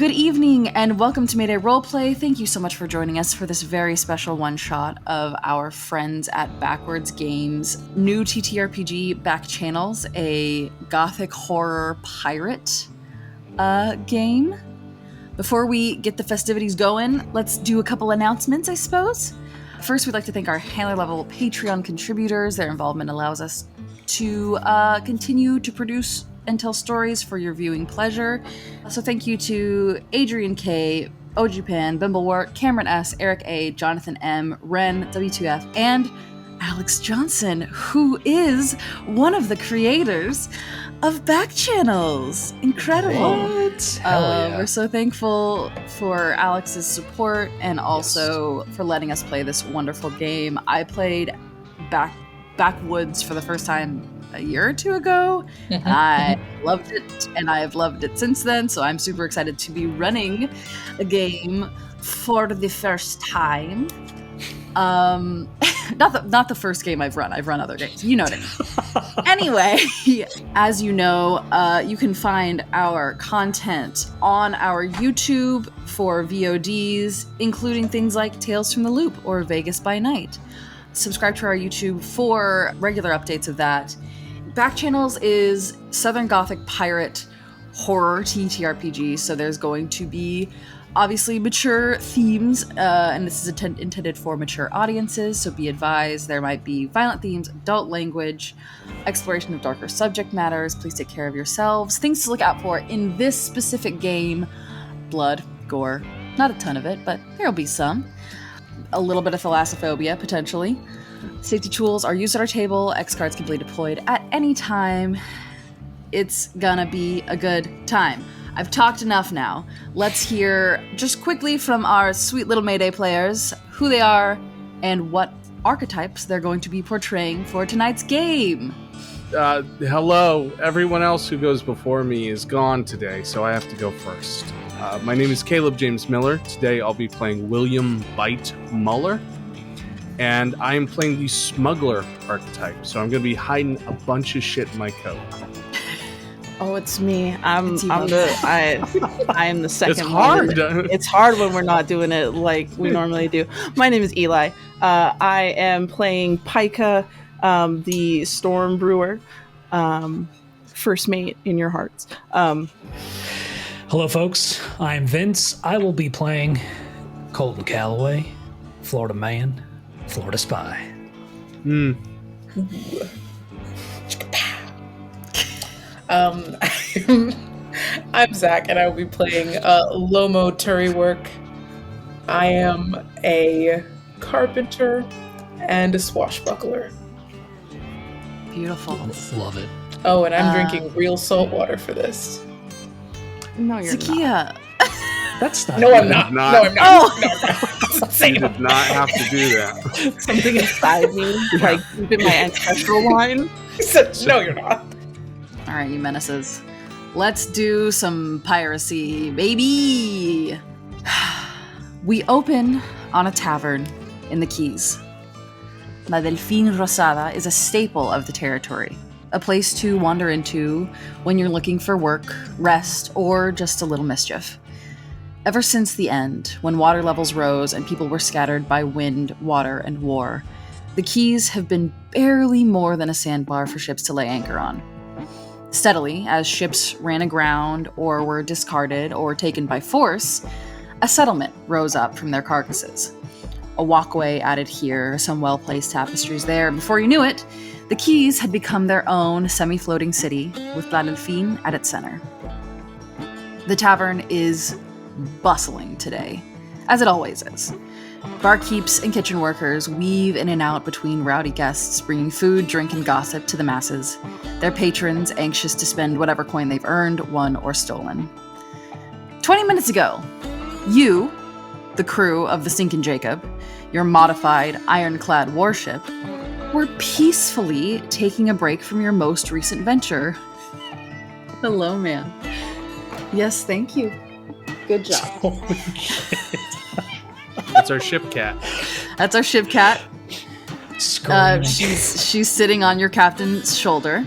good evening and welcome to Mayday Roleplay. Thank you so much for joining us for this very special one-shot of our friends at Backwards Games' new TTRPG Backchannels, a gothic horror pirate game. Before we get the festivities going, let's do a couple announcements, I suppose. First, we'd like to thank our handler-level Patreon contributors. Their involvement allows us to continue to produce and tell stories for your viewing pleasure. So thank you to Adrian K, OG Pan, Bimblewart, Cameron S, Eric A, Jonathan M, Ren, W2F, and Alex Johnson, who is one of the creators of Backchannels. Incredible. What? Hell yeah. We're so thankful for Alex's support and also for letting us play this wonderful game. I played Backwoods for the first time a year or two ago. I loved it, and I've loved it since then, so I'm super excited to be running a game for the first time. Not the first game I've run. I've run other games. You know what I mean. Anyway, as you know, you can find our content on our YouTube for VODs, including things like Tales from the Loop or Vegas by Night. Subscribe to our YouTube for regular updates of that. Backchannels is Southern Gothic pirate horror TTRPG, so there's going to be obviously mature themes, and this is intended for mature audiences, so be advised there might be violent themes, adult language, exploration of darker subject matters. Please take care of yourselves. Things to look out for in this specific game: blood, gore, not a ton of it, but there'll be some. A little bit of thalassophobia, potentially. Safety tools are used at our table. X cards can be deployed at any time. It's gonna be a good time. I've talked enough now. Let's hear just quickly from our sweet little Mayday players who they are and what archetypes they're going to be portraying for tonight's game. Hello. Everyone else who goes before me is gone today, so I have to go first. My name is Caleb James Miller. Today I'll be playing William Bite Muller, and I am playing the Smuggler archetype, so I'm going to be hiding a bunch of shit in my coat. Oh, it's me. I am the second. It's hard. It's hard when we're not doing it like we normally do. My name is Eli. I am playing Paika, the Storm Brewer, first mate in your hearts. Hello, folks. I'm Vince. I will be playing Colton Calloway, Florida man, Florida spy. I'm Zach, and I will be playing Lomo Turrywork. I am a carpenter and a swashbuckler. Beautiful. Love it. Oh, and I'm drinking real salt water for this. No, you're Zakiya. That's not. No, good. I'm not. Not. No, I'm not. Oh. No, I'm not. You did not have to do that. something inside me, like keeping my ancestral line. He said, no, you're not. All right, you menaces. Let's do some piracy, baby! We open on a tavern in the Keys. La Delfine Rosada is a staple of the territory, a place to wander into when you're looking for work, rest, or just a little mischief. Ever since the end, when water levels rose and people were scattered by wind, water, and war, the Keys have been barely more than a sandbar for ships to lay anchor on. Steadily, as ships ran aground or were discarded or taken by force, a settlement rose up from their carcasses. A walkway added here, some well-placed tapestries there. Before you knew it, the Keys had become their own semi-floating city, with La Delfine at its center. The tavern is bustling today, as it always is. Barkeeps and kitchen workers weave in and out between rowdy guests, bringing food, drink, and gossip to the masses, their patrons anxious to spend whatever coin they've earned, won, or stolen. 20 minutes ago, you, the crew of the Stinkin Jacob, your modified, ironclad warship, were peacefully taking a break from your most recent venture. Hello, man. Yes, thank you. Good job. Holy shit. That's our ship cat. That's our ship cat. Screaming. She's sitting on your captain's shoulder.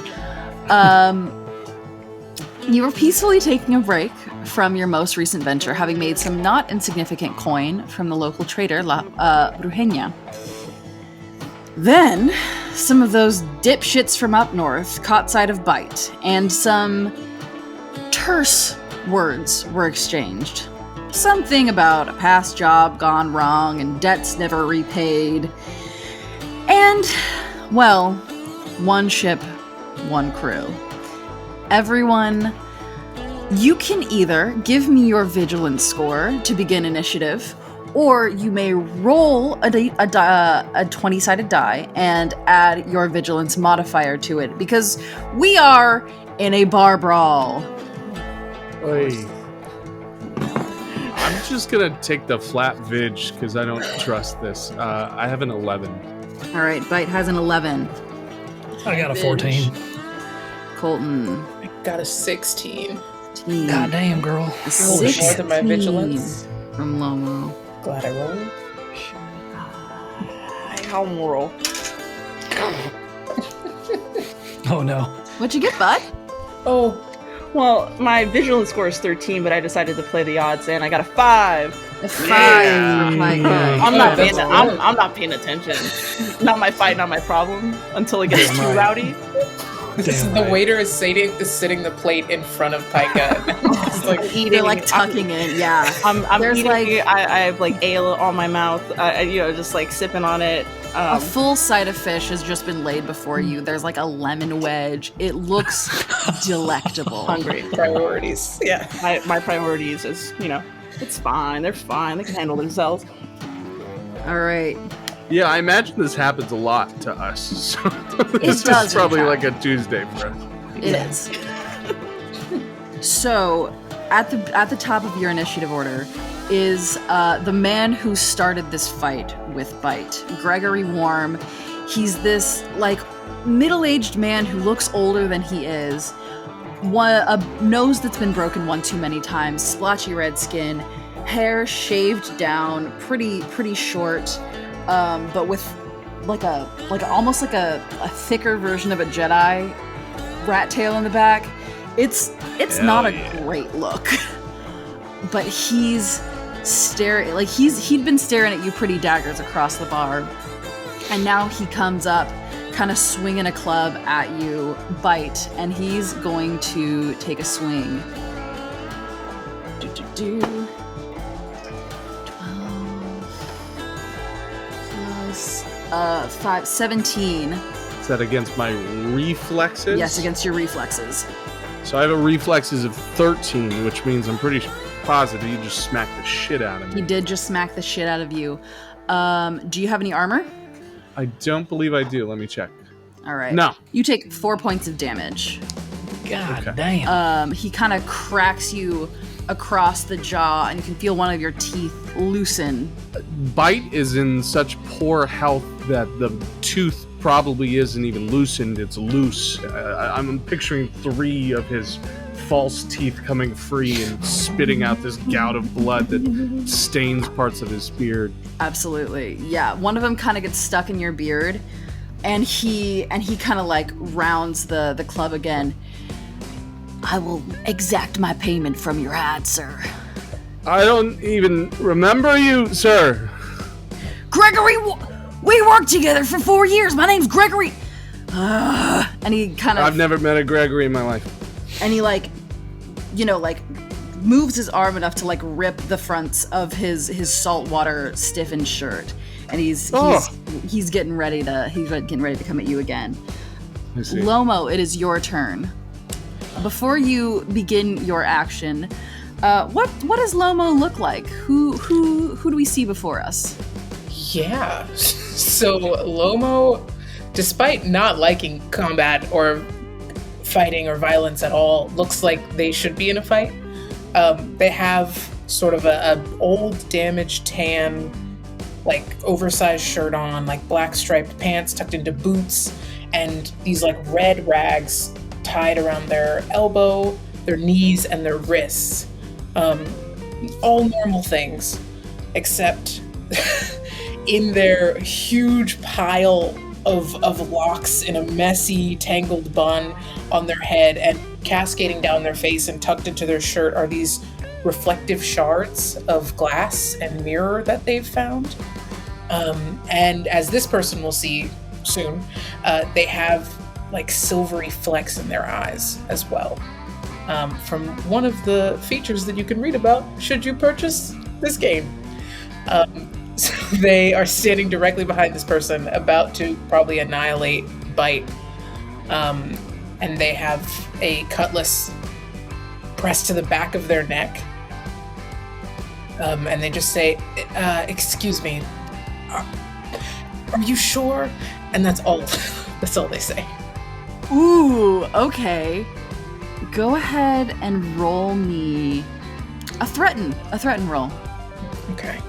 You were peacefully taking a break from your most recent venture, having made some not insignificant coin from the local trader, La Brujena. Then, some of those dipshits from up north caught sight of Bite, and some terse words were exchanged. Something about a past job gone wrong and debts never repaid. And, well, one ship, one crew. Everyone, you can either give me your vigilance score to begin initiative, or you may roll a 20-sided die and add your vigilance modifier to it, because we are in a bar brawl. Oy. I'm just gonna take the flat vig because I don't trust this. I have an 11. All right, Bite has an 11. I got a 14. Colton. I got a 16. God damn, girl. A More than my 16 vigilance. from Lomo. Glad I rolled. How moral. Oh no. What'd you get, Bud? Oh, Well, my vigilance score is 13, but I decided to play the odds, and I got a 5. A 5. Yeah. My God. I'm not that's paying. good. I'm not paying attention. Not my fight, not my problem. Until it gets Damn too right. rowdy. Damn the right. waiter is sitting the plate in front of Paika. It's like, Eating. They're like tucking it, yeah. I'm There's eating. like- I have like ale on my mouth. Just like sipping on it. A full side of fish has just been laid before you. There's like a lemon wedge. It looks delectable. Hungry. priorities. Yeah. My priorities is, it's fine. They're fine. They can handle themselves. All right. Yeah, I imagine this happens a lot to us. So this does, is probably in like fact. a Tuesday for us. It is. So, at the top of your initiative order is the man who started this fight with Bite, Gregory Warm. He's this like middle-aged man who looks older than he is. A nose that's been broken one too many times, splotchy red skin, hair shaved down, pretty short, but with like almost like a thicker version of a Jedi rat tail in the back. It's not a great look, but he's staring like he'd been staring at you pretty daggers across the bar, and now he comes up, kind of swinging a club at you, Bite, and he's going to take a swing. 12 plus 5, 17. Is that against my reflexes? Yes, against your reflexes. So I have a reflexes of 13, which means I'm pretty positive you just smacked the shit out of He me. did just smack the shit out of you. Do you have any armor? I don't believe I do. Let me check. All right. No. You take 4 points of damage. God Okay. damn. He kind of cracks you across the jaw, and you can feel one of your teeth loosen. Bite is in such poor health that the tooth probably isn't even loosened. It's loose. I'm picturing 3 of his false teeth coming free and spitting out this gout of blood that stains parts of his beard. Absolutely. Yeah. One of them kind of gets stuck in your beard, and he kind of like rounds the club again. I will exact my payment from your ad, sir. I don't even remember you, sir. Gregory, we worked together for 4 years. My name's Gregory. And he kind of I've never met a Gregory in my life. and he like moves his arm enough to like rip the fronts of his saltwater stiffened shirt, and he's getting ready to come at you again. I see. Lomo, it is your turn. Before you begin your action, what does Lomo look like? Who do we see before us? Yeah. So Lomo, despite not liking combat or fighting or violence at all, looks like they should be in a fight. They have sort of a old damaged tan, like oversized shirt on, like black striped pants tucked into boots, and these like red rags tied around their elbow, their knees, and their wrists. All normal things, except in their huge pile of locks in a messy, tangled bun on their head, and cascading down their face and tucked into their shirt are these reflective shards of glass and mirror that they've found. And as this person will see soon, they have like silvery flecks in their eyes as well. From one of the features that you can read about should you purchase this game. So they are standing directly behind this person, about to probably annihilate Bite. And they have a cutlass pressed to the back of their neck. And they just say, excuse me, are you sure? And that's all. That's all they say. Ooh, okay. Go ahead and roll me a threaten roll. Okay.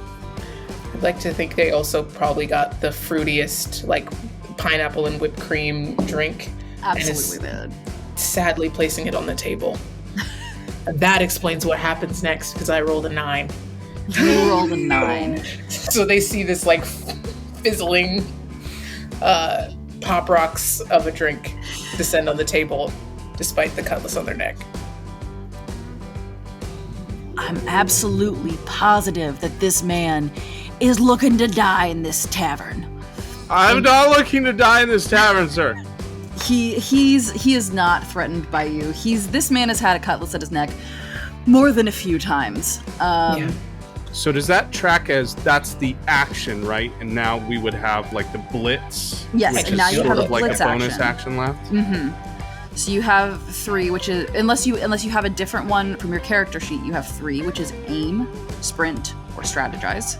I'd like to think they also probably got the fruitiest, like, pineapple and whipped cream drink. Absolutely and did. Sadly placing it on the table. And that explains what happens next, because I rolled a 9. You rolled a 9. So they see this, like, fizzling pop rocks of a drink descend on the table, despite the cutlass on their neck. I'm absolutely positive that this man is looking to die in this tavern. I'm not looking to die in this tavern, sir. He is not threatened by you. This man has had a cutlass at his neck more than a few times. Yeah. So does that track as that's the action, right? And now we would have like the blitz, Yes, which and is now you sort have of a like blitz a bonus action. action left. Mm-hmm. So you have 3, which is unless you have a different one from your character sheet, you have 3, which is aim, sprint, or strategize.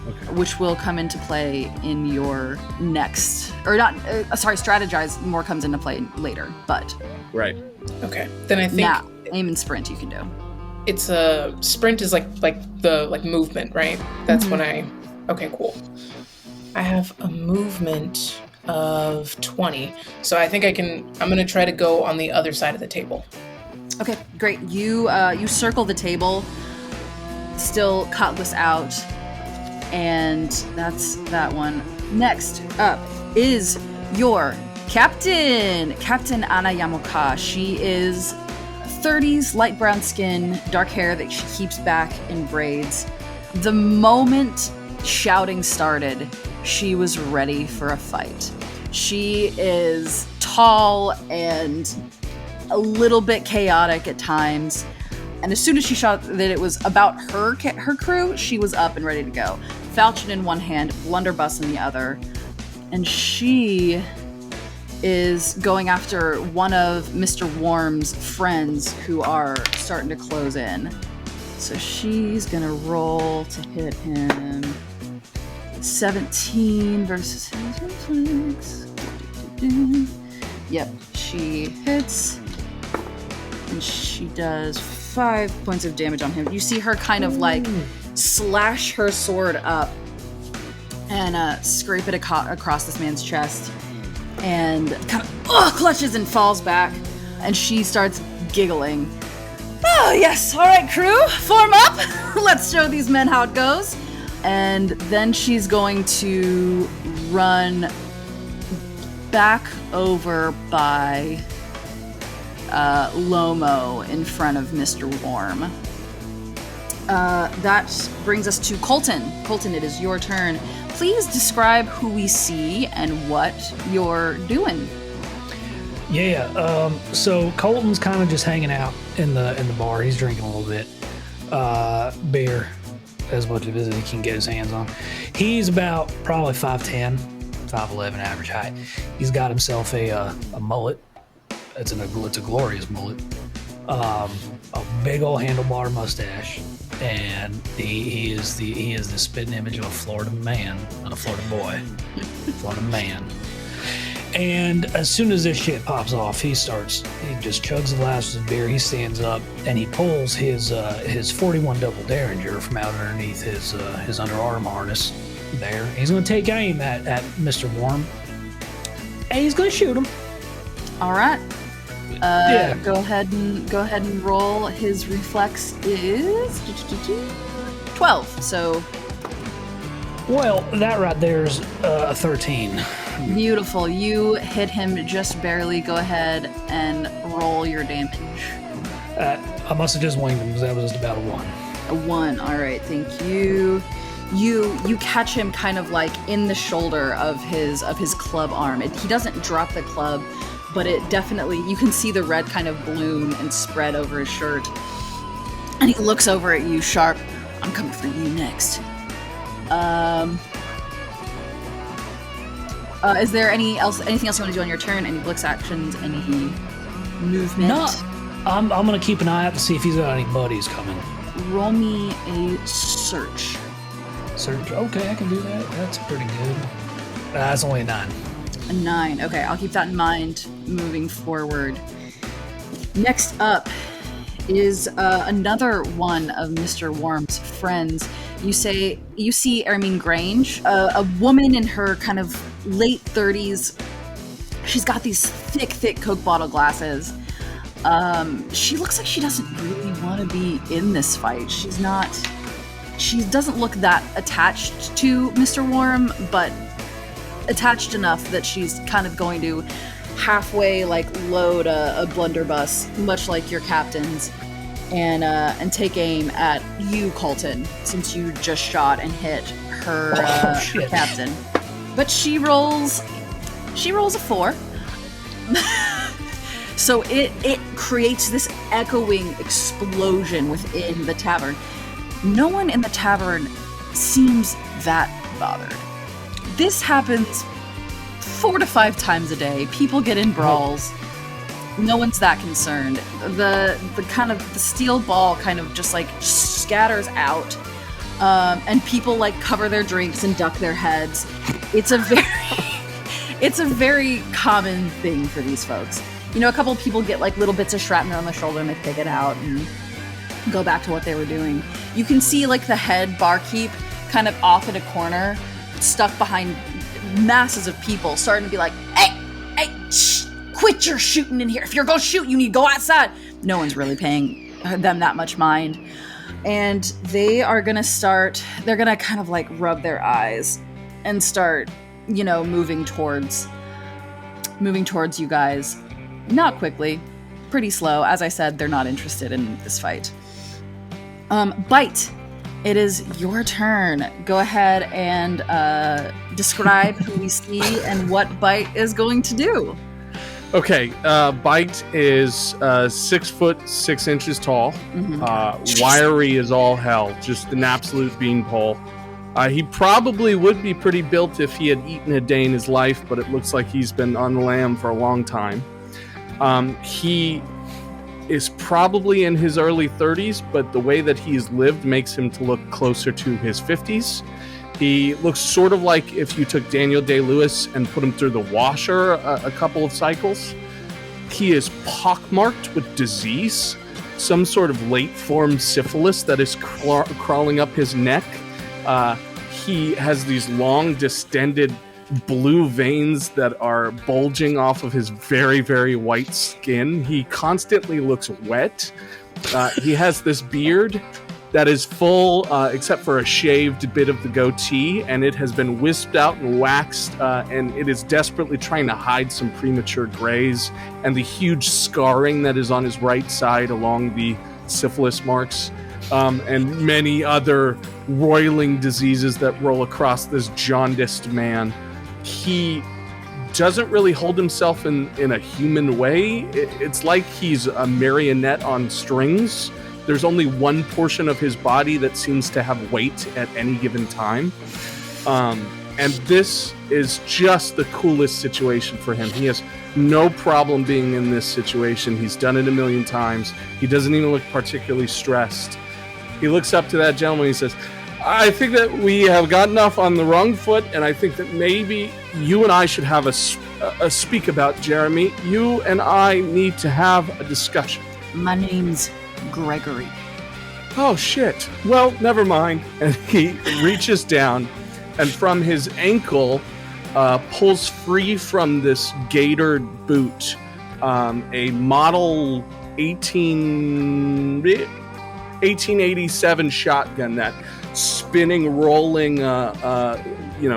Okay. Which will come into play in your next, or not, strategize more comes into play later, but. Right. Okay. Then I think Now, aim and sprint you can do. it's a sprint is like the movement, right? That's when I. Okay, cool. I have a movement of 20, so I think I'm gonna try to go on the other side of the table. Okay, great. You circle the table, still cutlass out, and that's that one. Next up is your Captain Anna Yamoka. She is 30s, light brown skin, dark hair that she keeps back in braids. The moment shouting started, she was ready for a fight. She is tall and a little bit chaotic at times. And as soon as she shot that it was about her crew, she was up and ready to go. Falchion in one hand, blunderbuss in the other. And she is going after one of Mr. Worm's friends who are starting to close in. So she's gonna roll to hit him. 17 versus his reflex. Yep, she hits. And she does 5 points of damage on him. You see her kind of like slash her sword up and scrape it across this man's chest. And kind of clutches and falls back. And she starts giggling. Oh, yes. All right, crew. Form up. Let's show these men how it goes. And then she's going to run back over by Lomo in front of Mr. Worm. That brings us to Colton. Colton, it is your turn. Please describe who we see and what you're doing. Yeah, so Colton's kind of just hanging out in the bar. He's drinking a little bit. Beer, as much of it as he can get his hands on. He's about probably 5'10", 5'11", average height. He's got himself a mullet. It's a glorious mullet. A big old handlebar mustache, and he is the spitting image of a Florida man, not a Florida boy, Florida man. And as soon as this shit pops off, he just chugs the last of his beer. He stands up and he pulls his 41 double Derringer from out underneath his underarm harness. There, he's going to take aim at Mr. Worm, and he's going to shoot him. All right. Yeah. Go ahead and roll. His reflex is 12. So Well, that right there is a 13. beautiful. You hit him just barely. Go ahead and roll your damage. I must have just winged him because that was just about a 1. A 1. All right, thank you. You catch him kind of like in the shoulder of his club arm. He doesn't drop the club, but it definitely, you can see the red kind of bloom and spread over his shirt. And he looks over at you sharp. I'm coming for you next. Is there anything else you want to do on your turn? Any blitz actions? Any movement? No. I'm gonna keep an eye out to see if he's got any buddies coming. Roll me a search. Search. Okay, I can do that. That's pretty good. That's only a 9. A 9. Okay, I'll keep that in mind moving forward. Next up is another one of Mr. Worm's friends. You see Ermine Grange, a woman in her kind of late 30s. She's got these thick Coke bottle glasses. She looks like she doesn't really want to be in this fight. She doesn't look that attached to Mr. Worm, but attached enough that she's kind of going to halfway like load a blunderbuss, much like your captain's, and take aim at you, Colton, since you just shot and hit her, her captain. But she rolls a 4. So it creates this echoing explosion within the tavern. No one in the tavern seems that bothered. This happens 4 to 5 times a day. People get in brawls. No one's that concerned. The kind of the steel ball kind of just like scatters out, and people like cover their drinks and duck their heads. It's a very common thing for these folks. You know, a couple of people get like little bits of shrapnel on the shoulder and they pick it out and go back to what they were doing. You can see like the head barkeep kind of off in a corner, stuck behind masses of people, starting to be like, hey, shh, quit your shooting in here. If you're gonna shoot, you need to go outside. No one's really paying them that much mind. And they're gonna kind of like rub their eyes and start, you know, moving towards you guys. Not quickly, pretty slow. As I said, they're not interested in this fight. Bite, it is your turn. Go ahead and describe who we see and what Bite is going to do. Okay, Bite is 6 foot 6 inches tall. Mm-hmm. Wiry as all hell, just an absolute beanpole. He probably would be pretty built if he had eaten a day in his life, but it looks like he's been on the lam for a long time. He is probably in his early 30s, but the way that he's lived makes him to look closer to his 50s. He looks sort of like if you took Daniel Day-Lewis and put him through the washer a couple of cycles. He is pockmarked with disease, some sort of late-form syphilis that is crawling up his neck. He has these long, distended blue veins that are bulging off of his very, very white skin. He constantly looks wet. He has this beard that is full, except for a shaved bit of the goatee, and it has been wisped out and waxed, and it is desperately trying to hide some premature grays and the huge scarring that is on his right side along the syphilis marks, and many other roiling diseases that roll across this jaundiced man. He doesn't really hold himself in a human way. It's like he's a marionette on strings. There's only one portion of his body that seems to have weight at any given time. And this is just the coolest situation for him. He has no problem being in this situation. He's done it a million times. He doesn't even look particularly stressed. He looks up to that gentleman and he says, I think that we have gotten off on the wrong foot, and I think that maybe you and I should have a speak about Jeremy. You and I need to have a discussion. My name's Gregory. Oh, shit. Well, never mind. And he reaches down, and from his ankle, pulls free from this gaitered boot a model 1887 shotgun, that spinning, rolling,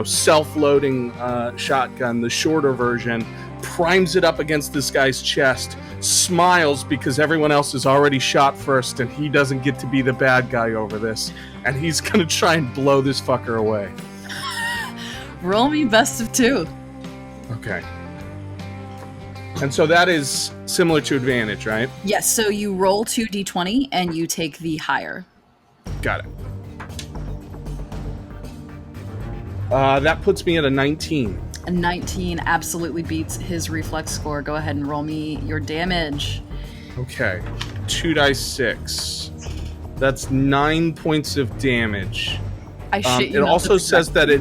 self-loading shotgun, the shorter version, primes it up against this guy's chest, smiles because everyone else is already shot first and he doesn't get to be the bad guy over this, and he's gonna try and blow this fucker away. Roll me best of 2. Okay. And so that is similar to advantage, right? Yes, so you roll 2d20 and you take the higher. Got it. That puts me at a 19. A 19 absolutely beats his reflex score. Go ahead and roll me your damage. Okay. 2 dice 6. That's 9 points of damage. I shit you It not, also the says that it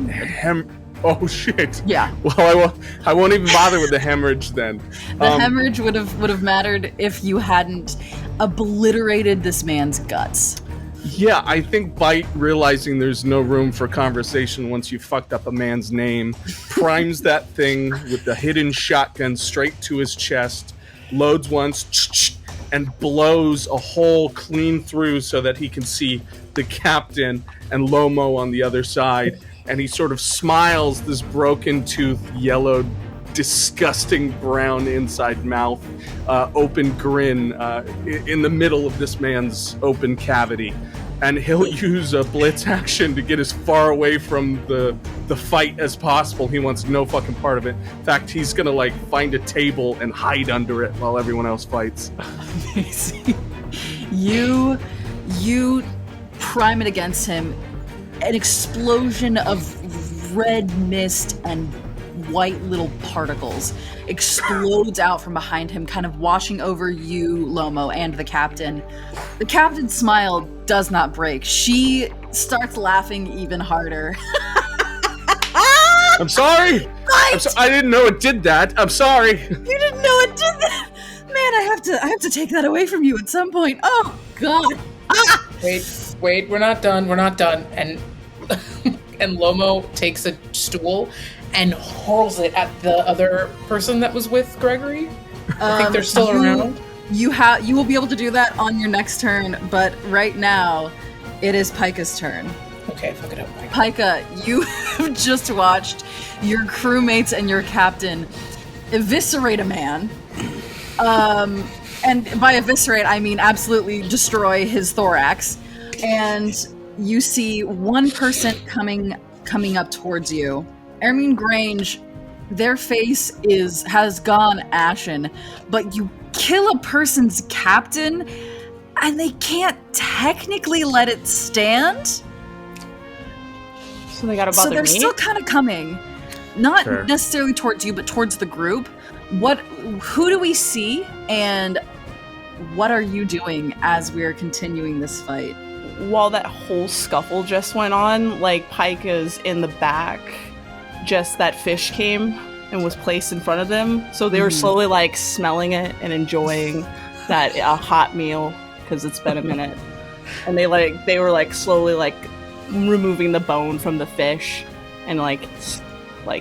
oh shit. Yeah. Well, I won't even bother with the hemorrhage then. The hemorrhage would have mattered if you hadn't obliterated this man's guts. Yeah, I think Bite, realizing there's no room for conversation once you fucked up a man's name, primes that thing with the hidden shotgun straight to his chest, loads once, and blows a hole clean through so that he can see the captain and Lomo on the other side. And he sort of smiles, this broken tooth, yellowed, disgusting brown inside mouth, open grin in the middle of this man's open cavity. And he'll use a blitz action to get as far away from the fight as possible. He wants no fucking part of it. In fact, he's gonna like find a table and hide under it while everyone else fights. Amazing. You prime it against him. An explosion of red mist and white little particles explodes out from behind him, kind of washing over you, Lomo, and the captain. The captain's smile does not break. She starts laughing even harder. I'm sorry! I didn't know it did that. I'm sorry. You didn't know it did that? Man, I have to take that away from you at some point. Oh, God. Ah! Wait, we're not done. And and Lomo takes a stool and hurls it at the other person that was with Gregory. I think they're still around. You will be able to do that on your next turn, but right now, it is Paika's turn. Okay, fuck it up, Paika. Paika, you have just watched your crewmates and your captain eviscerate a man. And by eviscerate, I mean absolutely destroy his thorax. And you see one person coming up towards you. Ermine Grange, their face has gone ashen, but you kill a person's captain, and they can't technically let it stand. So they gotta bother me? So they're still kind of coming. Not Sure. necessarily towards you, but towards the group. Who do we see, and what are you doing as we are continuing this fight? While that whole scuffle just went on, like, Paika's in the back, just that fish came and was placed in front of them. So they were slowly, like, smelling it and enjoying that a hot meal, because it's been a minute. And they were, like, slowly, like, removing the bone from the fish and, like,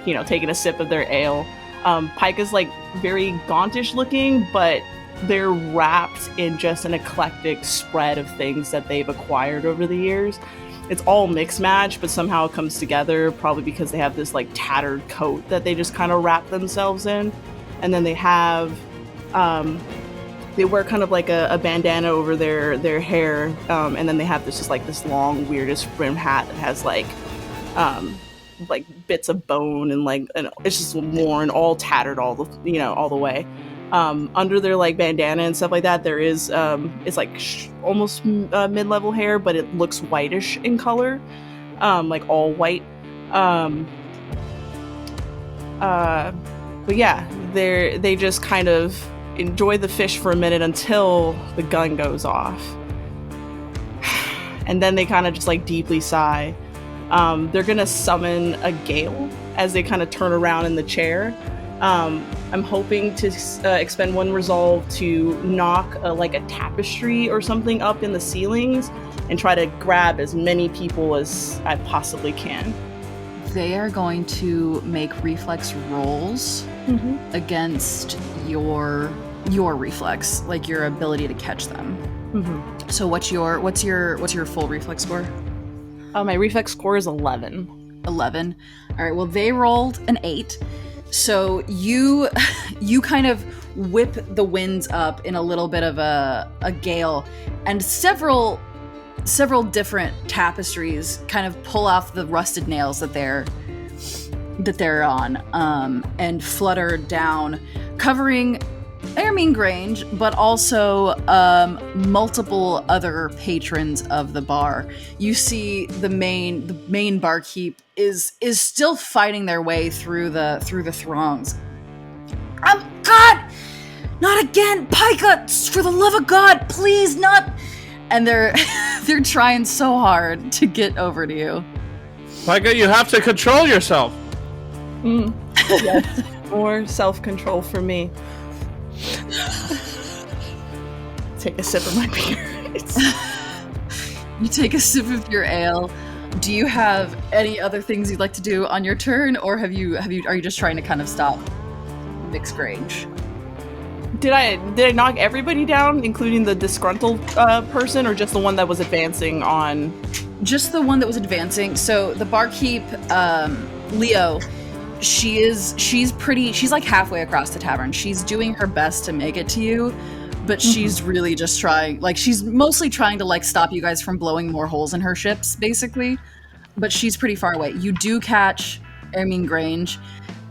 you know, taking a sip of their ale. Paika's, like, very gauntish looking, but they're wrapped in just an eclectic spread of things that they've acquired over the years. It's all mixed match, but somehow it comes together, probably because they have this like tattered coat that they just kind of wrap themselves in. And then they have, they wear kind of like a bandana over their hair. And then they have this just like this long, weirdest brim hat that has like bits of bone and it's just worn, all tattered all the way. Under their like bandana and stuff like that, there is it's like almost mid-level hair, but it looks whitish in color, like all white. But yeah, they just kind of enjoy the fish for a minute until the gun goes off, and then they kind of just like deeply sigh. They're gonna summon a gale as they kind of turn around in the chair. I'm hoping to expend one resolve to knock like a tapestry or something up in the ceilings and try to grab as many people as I possibly can. They are going to make reflex rolls against your reflex, like your ability to catch them. So what's your full reflex score? My reflex score is 11. 11. All right. Well, they rolled an 8. So you kind of whip the winds up in a little bit of a gale, and several different tapestries kind of pull off the rusted nails that they're on, and flutter down, covering Ermine Grange, but also multiple other patrons of the bar. You see the main barkeep is still fighting their way through the throngs. God, not again, Paika! For the love of God, please, not! And they're trying so hard to get over to you. Paika, you have to control yourself. Yes, more self-control for me. Take a sip of my beer. You take a sip of your ale. Do you have any other things you'd like to do on your turn, or are you just trying to kind of stop Mixed Grange? Did I knock everybody down, including the disgruntled person, or just the one that was advancing on? Just the one that was advancing. So the barkeep, Leo, she's like halfway across the tavern. She's doing her best to make it to you, but she's really just trying, like, she's mostly trying to, like, stop you guys from blowing more holes in her ships, basically. But she's pretty far away. You do catch Ermine Grange,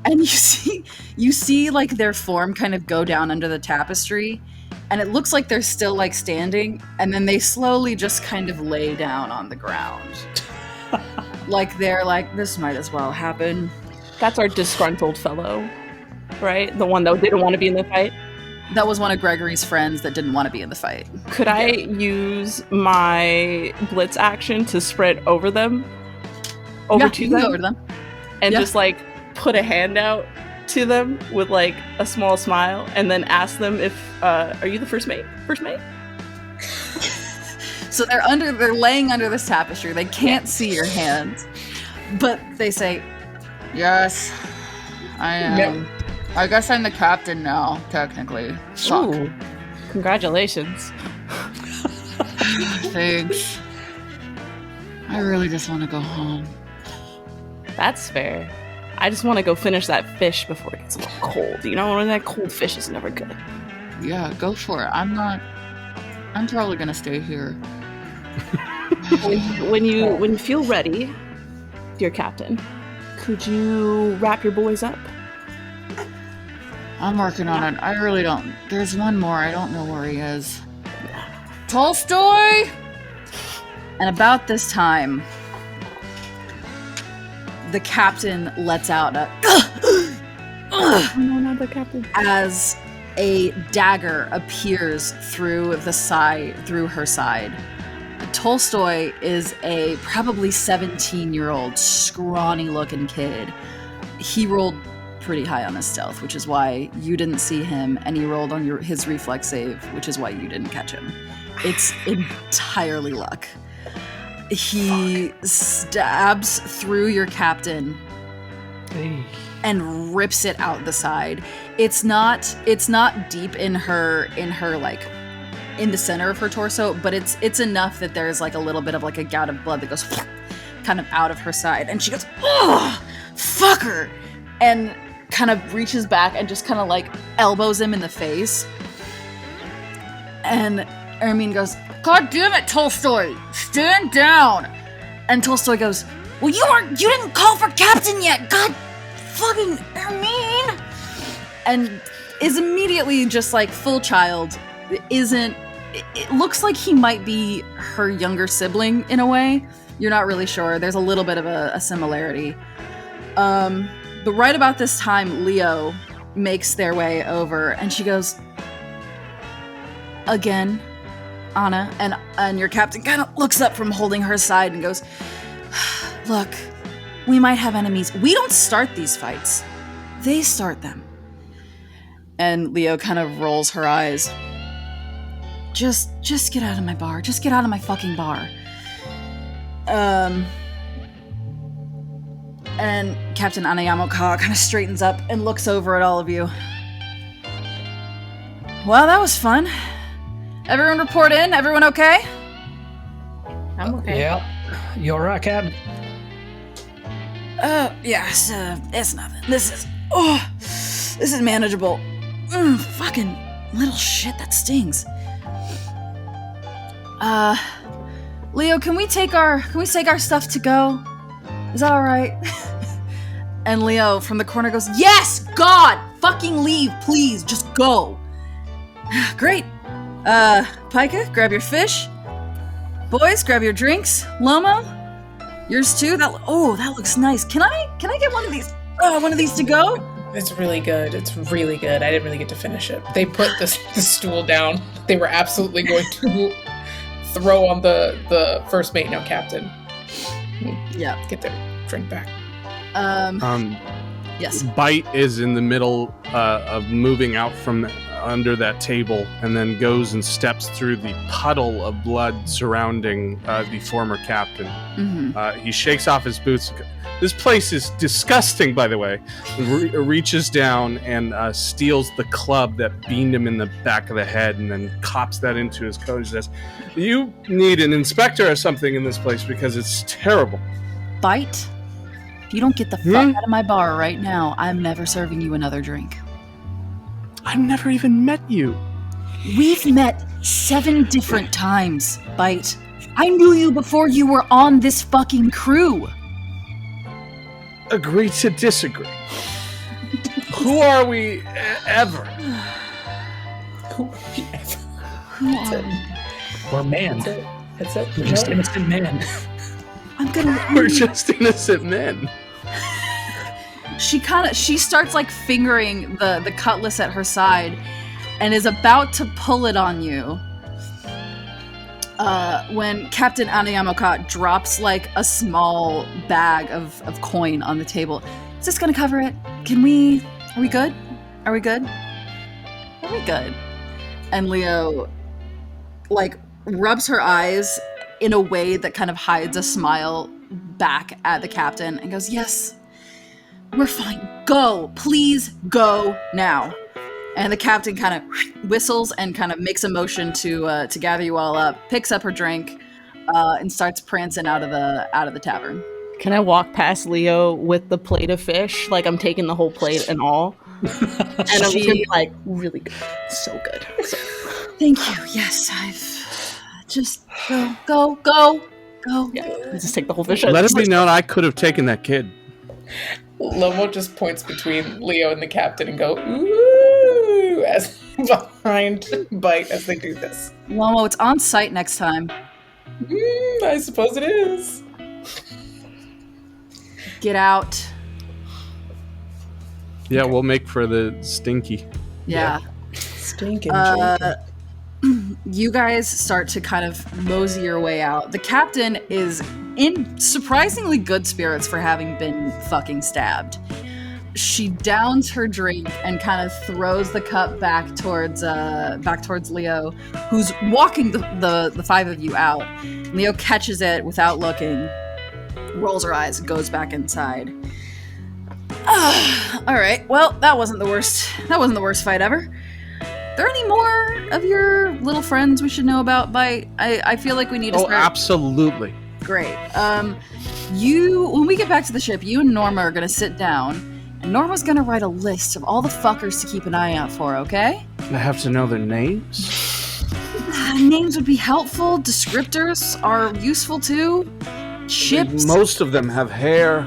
and you see like their form kind of go down under the tapestry, and it looks like they're still like standing, and then they slowly just kind of lay down on the ground. Like they're like, this might as well happen. That's our disgruntled fellow, right? The one that didn't want to be in the fight? That was one of Gregory's friends that didn't want to be in the fight. Could I use my blitz action to spread over to them? Over to them. And just like put a hand out to them with like a small smile, and then ask them if are you the first mate? So they're laying under this tapestry. They can't see your hands, but they say, "Yes, I am. Yep. I guess I'm the captain now, technically." Fuck. Ooh, congratulations. Thanks. I really just want to go home. That's fair. I just want to go finish that fish before it gets a little cold. You know, when that cold fish is never good. Yeah, go for it. I'm probably gonna stay here. When you feel ready, dear captain, could you wrap your boys up? I'm working on it. I really don't. There's one more. I don't know where he is. Tolstoy! And about this time, the captain lets out a Oh, no, not the captain. As a dagger appears through her side. Tolstoy is a probably 17-year-old scrawny looking kid. He rolled pretty high on his stealth, which is why you didn't see him, and he rolled on his reflex save, which is why you didn't catch him. It's entirely luck. He stabs through your captain and rips it out the side. It's not deep in her like in the center of her torso, but it's enough that there's like a little bit of like a gout of blood that goes kind of out of her side, and she goes, "Oh, fucker," and kind of reaches back and just kind of like elbows him in the face. And Ermine goes, "God damn it, Tolstoy, stand down." And Tolstoy goes, "Well, you didn't call for captain yet, God fucking Ermine," and is immediately just like full child. It looks like he might be her younger sibling in a way. You're not really sure. There's a little bit of a similarity. But right about this time, Leo makes their way over, and she goes, "Again, Anna," and your captain kind of looks up from holding her side and goes, "Look, we might have enemies. We don't start these fights. They start them." And Leo kind of rolls her eyes. Just get out of my bar. Just get out of my fucking bar. And Captain Anayamoka kind of straightens up and looks over at all of you. "Well, that was fun. Everyone report in? Everyone okay?" I'm okay. Yeah. You alright, Captain? Yes, it's nothing. This is manageable. Fucking little shit that stings. Leo, can we take our stuff to go? Is that all right? And Leo from the corner goes, "Yes, God, fucking leave, please, just go." Great. Paika, grab your fish. Boys, grab your drinks. Lomo, yours too. That looks nice. Can I get one of these? One of these to go? It's really good. It's really good. I didn't really get to finish it. They put the stool down. They were absolutely going to throw on the first mate, no captain. Yeah. Get their drink back. Yes. Bite is in the middle of moving out from under that table, and then goes and steps through the puddle of blood surrounding the former captain. Mm-hmm. He shakes off his boots. This place is disgusting, by the way. Reaches down and steals the club that beamed him in the back of the head, and then cops that into his coat and says, "You need an inspector or something in this place because it's terrible." Bite, if you don't get the fuck out of my bar right now, I'm never serving you another drink. I've never even met you. We've met 7 different times, Bite. I knew you before you were on this fucking crew. Agree to disagree. Who are we ever? Who are we? We're man. That's it. We're just innocent men. We're just innocent men. She starts like fingering the cutlass at her side and is about to pull it on you when Captain Anayamoka drops like a small bag of coin on the table. Is this gonna cover it? Are we good? Are we good? Are we good? And Leo like rubs her eyes in a way that kind of hides a smile back at the captain and goes, "Yes, we're fine. Go. Please go now." And the captain kind of whistles and kind of makes a motion to gather you all up, picks up her drink, and starts prancing out of the tavern. Can I walk past Leo with the plate of fish? Like I'm taking the whole plate and all. And I'm just gonna be like, really good. So good. So Thank you. Yes, I've just go. yeah, I just take the whole fish. Let it be known I could have taken that kid. Lomo just points between Leo and the captain and go, "Ooh," as behind Bite as they do this. Lomo, it's on site next time. I suppose it is. Get out. Yeah, we'll make for the stinky. Yeah. Stinkin Jacob. You guys start to kind of mosey your way out. The captain is in surprisingly good spirits for having been fucking stabbed. She downs her drink and kind of throws the cup back towards Leo, who's walking the 5 of you out. Leo catches it without looking, rolls her eyes, and goes back inside. All right. Well, that wasn't the worst fight ever. Are there any more of your little friends we should know about? I feel like we need to start. Absolutely. Great. When we get back to the ship, you and Norma are gonna sit down, and Norma's gonna write a list of all the fuckers to keep an eye out for, okay? I have to know their names? Names would be helpful. Descriptors are useful too. Ships. Most of them have hair.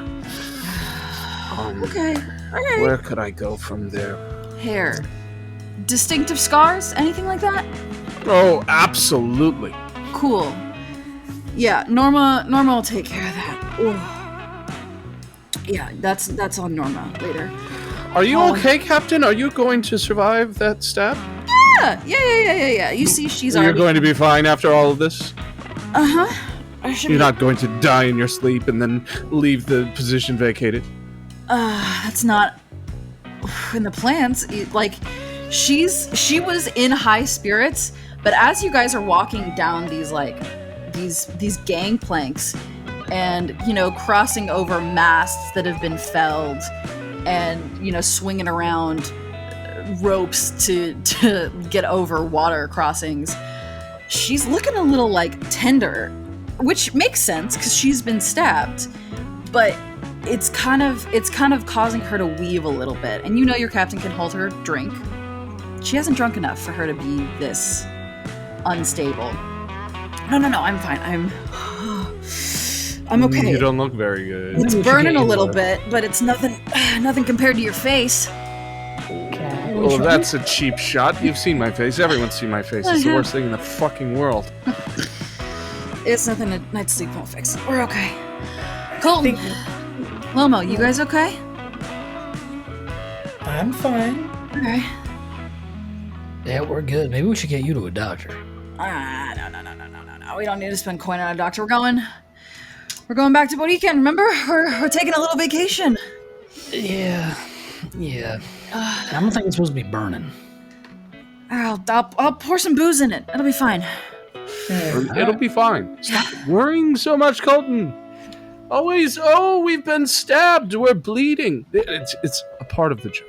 Okay. Alright. Where could I go from there? Hair. Distinctive scars? Anything like that? Oh, absolutely. Cool. Yeah, Norma will take care of that. Ooh. Yeah, that's on Norma later. Are you okay, Captain? Are you going to survive that stab? Yeah. You see, she's You're already. going to be fine after all of this? You're Be. not going to die in your sleep and then leave the position vacated? That's not in the plans. Like, she was in high spirits, but as you guys are walking down these gangplanks and, crossing over masts that have been felled and, swinging around ropes to get over water crossings, she's looking a little, tender, which makes sense because she's been stabbed, but it's kind of causing her to weave a little bit. And you know your captain can hold her drink. She hasn't drunk enough for her to be this unstable. No, I'm fine. I'm okay. You don't look very good. It's burning a little bit, but it's nothing compared to your face. Well, that's a cheap shot. You've seen my face. Everyone's seen my face. It's the worst thing in the fucking world. It's nothing a night's sleep won't fix. We're okay. Colton, Lomo, you guys okay? I'm fine. Okay. Yeah, we're good. Maybe we should get you to a doctor. No. We don't need to spend coin on a doctor. We're going back to Bodican. Remember, we're taking a little vacation. Yeah. I don't think it's supposed to be burning. I'll pour some booze in it. It'll be fine. It'll be fine. Stop worrying so much, Colton. Always, we've been stabbed. We're bleeding. It's a part of the job.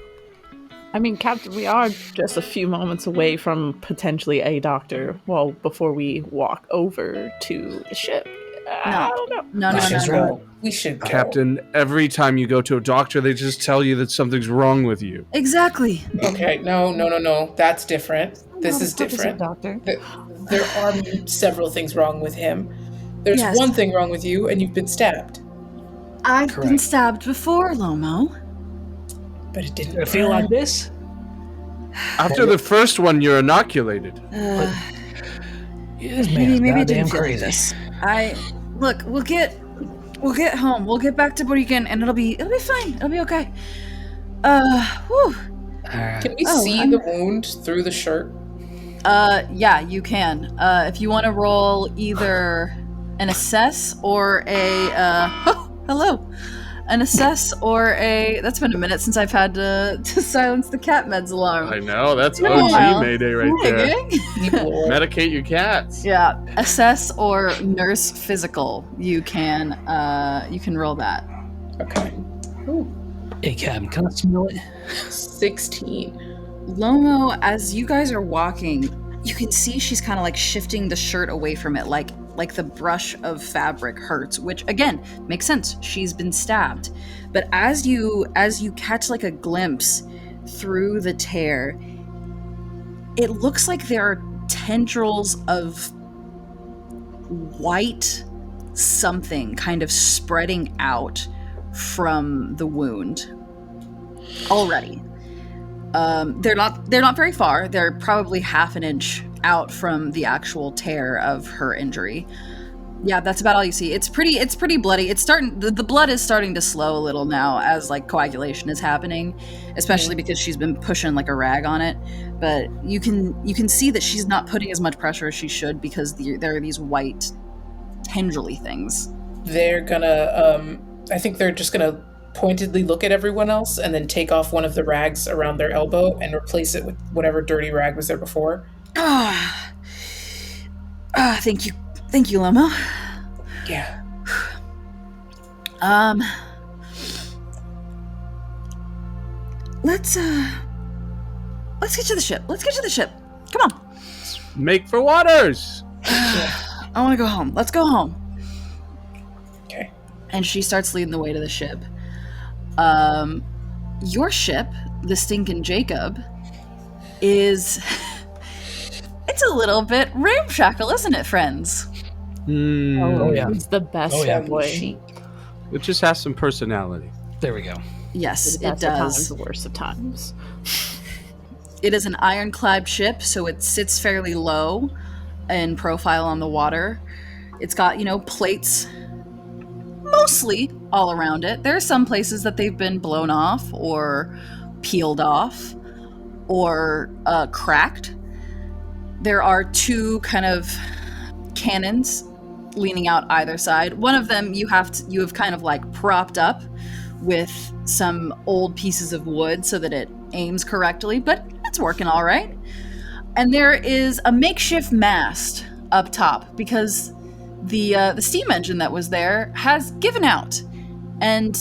I mean, Captain, we are just a few moments away from potentially a doctor. Well, before we walk over to the ship. I don't know. No. We should go. Captain, every time you go to a doctor, they just tell you that something's wrong with you. Exactly. Okay, no. That's different. This is different. Doctor. There are several things wrong with him. There's Yes. one thing wrong with you, and you've been stabbed. I've been stabbed before, Lomo. But it didn't. I feel like this. After the first one, you're inoculated. This man's Maybe it goddamn didn't feel like crazy. this. Look, we'll get home. We'll get back to Bodican, and it'll be fine. It'll be okay. Whew. Can we see the wound through the shirt? Yeah, you can. If you want to roll either an assess or a an assess or a. That's been a minute since I've had to silence the cat meds alarm. I know, that's Been a while. OG Mayday right Hey, there. gang. Medicate your cats. Yeah, assess or nurse physical. You can roll that. Okay. Hey, Captain, can I smell it? 16. Lomo, as you guys are walking, you can see she's kind of like shifting the shirt away from it, like the brush of fabric hurts, which again makes sense. She's been stabbed. But as you catch like a glimpse through the tear, it looks like there are tendrils of white something kind of spreading out from the wound already. They're not very far. They're probably half an inch out from the actual tear of her injury. Yeah, that's about all you see. It's pretty bloody. It's starting. The blood is starting to slow a little now as like coagulation is happening, especially because she's been pushing like a rag on it. But you can see that she's not putting as much pressure as she should because there are these white tendrily things. They're gonna. I think they're just gonna pointedly look at everyone else and then take off one of the rags around their elbow and replace it with whatever dirty rag was there before. Thank you, Lomo. Yeah. Let's get to the ship. Come on. Make for waters. I want to go home. Let's go home. Okay. And she starts leading the way to the ship. Your ship, the Stinkin Jacob, is... it's a little bit ramshackle, isn't it, friends? Oh, yeah. It's the best way. It just has some personality. There we go. Yes, The it best of times, does. the worst of times. It is an ironclad ship, so it sits fairly low in profile on the water. It's got, plates mostly all around it. There are some places that they've been blown off or peeled off or cracked. There are two kind of cannons leaning out either side. One of them you have kind of like propped up with some old pieces of wood so that it aims correctly, but it's working all right. And there is a makeshift mast up top because the steam engine that was there has given out, and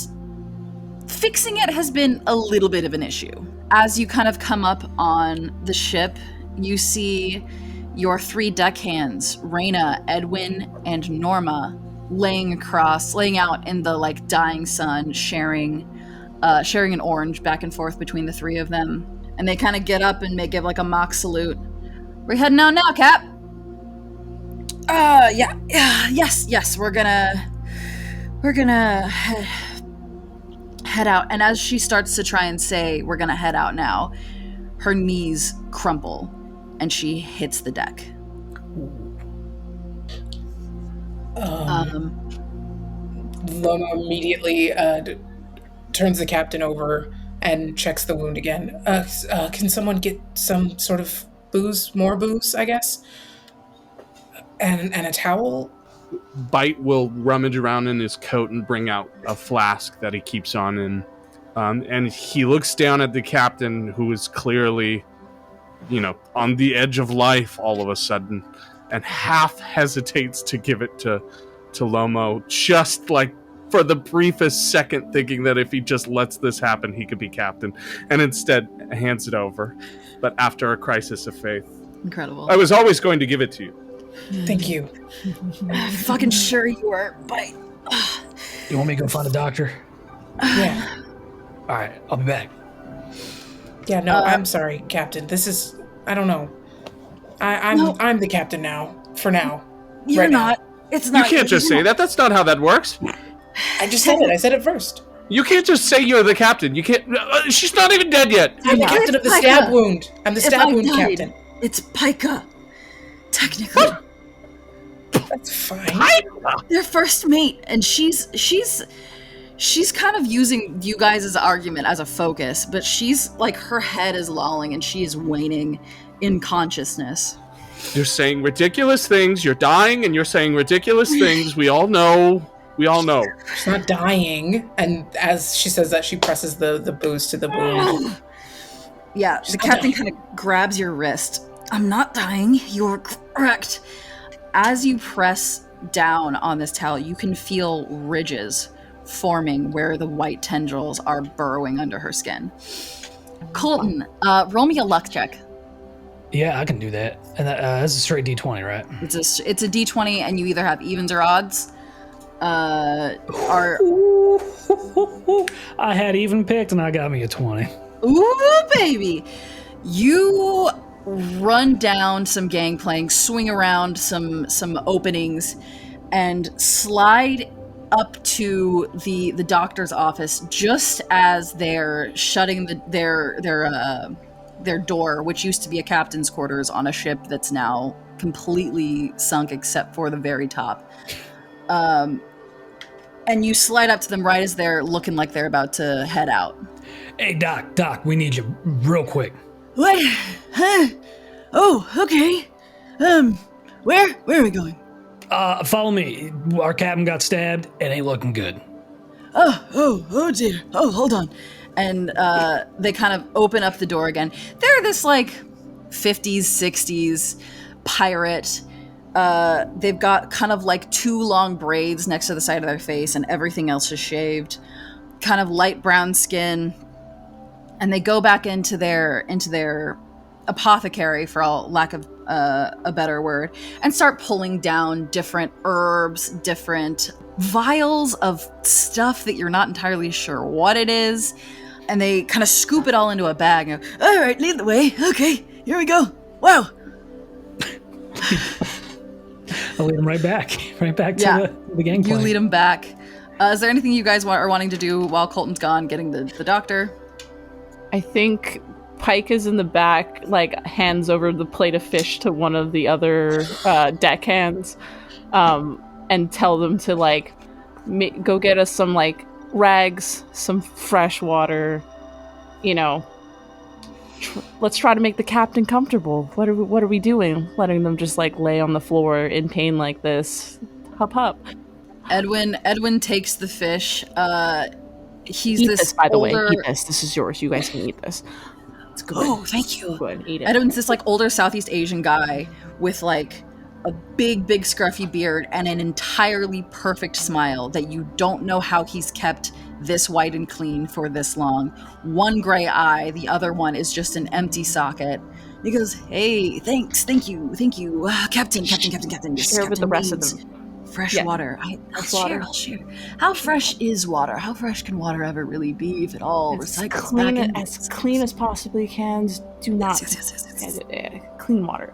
fixing it has been a little bit of an issue. As you kind of come up on the ship, you see your three deckhands, Raina, Edwin, and Norma, laying out in the like dying sun, sharing an orange back and forth between the three of them. And they kind of get up and give like a mock salute. We're heading out now, Cap. Yes. We're gonna head out. And as she starts to try and say, "We're gonna head out now," her knees crumple, and she hits the deck. Lomo immediately turns the captain over and checks the wound again. Can someone get some sort of more booze, I guess? And a towel? Bite will rummage around in his coat and bring out a flask that he keeps on, and he looks down at the captain, who is clearly, on the edge of life all of a sudden, and half hesitates to give it to Lomo, just like for the briefest second, thinking that if he just lets this happen, he could be captain, and instead hands it over. But after a crisis of faith. Incredible. I was always going to give it to you. Thank you. Fucking sure you were, but... You want me to go find a doctor? Yeah. All right, I'll be back. Yeah, no, I'm sorry, Captain. This is... I don't know. I'm the captain now. For now. You're not. Now. It's not. You can't just say that. That's not how that works. I just said it. I said it first. You can't just say you're the captain. You can't... she's not even dead yet. I'm the captain of the stab wound. I'm the stab wound captain. It's Paika. Technically. That's fine. Their first mate, and she's kind of using you guys' argument as a focus, but she's like, her head is lolling and she is waning in consciousness. You're saying ridiculous things. You're dying and you're saying ridiculous things. We all know. She's not dying. And as she says that, she presses the booze to the wound. Yeah, the captain kind of grabs your wrist. I'm not dying. You're correct. As you press down on this towel, you can feel ridges forming where the white tendrils are burrowing under her skin. Colton, roll me a luck check. Yeah, I can do that. And that's a straight D20, right? It's a D20, and you either have evens or odds. I had even picked, and I got me a 20. Ooh, baby! You run down some gangplanks, swing around some openings, and slide up to the doctor's office just as they're shutting their door, which used to be a captain's quarters on a ship that's now completely sunk except for the very top. And you slide up to them right as they're looking like they're about to head out. Hey, Doc, we need you real quick. What? Huh? Oh, okay. Where are we going? Follow me. Our captain got stabbed. It ain't looking good. Oh dear. Oh, hold on. And they kind of open up the door again. They're this like 50s, 60s pirate. They've got kind of like two long braids next to the side of their face, and everything else is shaved. Kind of light brown skin. And they go back into their apothecary, for all lack of a better word, and start pulling down different herbs, different vials of stuff that you're not entirely sure what it is. And they kind of scoop it all into a bag and go, all right, lead the way. Okay, here we go. Wow. I'll lead them right back to the gangplank. You lead them back. Is there anything you guys are wanting to do while Colton's gone, getting the doctor? I think Paika's in the back, like, hands over the plate of fish to one of the other deckhands, and tell them to, like, go get us some, like, rags, some fresh water, let's try to make the captain comfortable. What are we doing? Letting them just, like, lay on the floor in pain like this. Hup. Edwin takes the fish. He's eat this, by the way. older... Eat this. This is yours. You guys can eat this. It's good. Oh, thank you. Good. Eat it. Edwin's this, like, older Southeast Asian guy with, like, a big scruffy beard and an entirely perfect smile that you don't know how he's kept this white and clean for this long. One gray eye, the other one is just an empty socket. He goes, hey, thank you, Captain. Share with the rest of them. fresh Yeah. water. I'll Fresh share. How fresh is water? How fresh can water ever really be if it all recycles back in? As clean as possibly can. Just do not. Yes. Clean water.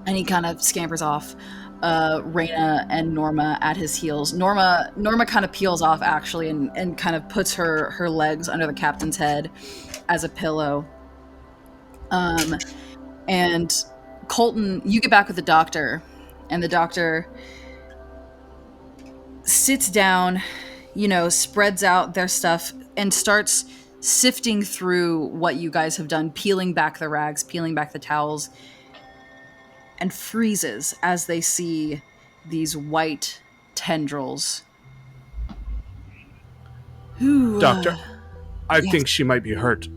And he kind of scampers off. Reyna and Norma at his heels. Norma kind of peels off actually and kind of puts her legs under the captain's head as a pillow. And Colton, you get back with the doctor, and the doctor sits down, spreads out their stuff and starts sifting through what you guys have done, peeling back the rags, peeling back the towels, and freezes as they see these white tendrils. Doctor, I yes. think she might be hurt.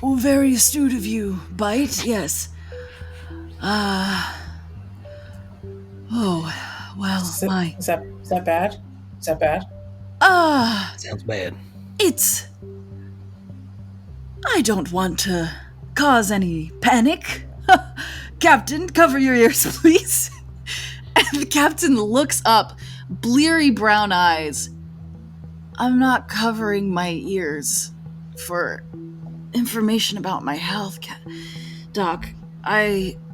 Oh, very astute of you, Bite. Yes. Oh, well, Is that bad? Is that bad? Sounds bad. I don't want to cause any panic. Captain, cover your ears, please. And the captain looks up, bleary brown eyes. I'm not covering my ears for information about my health, Doc.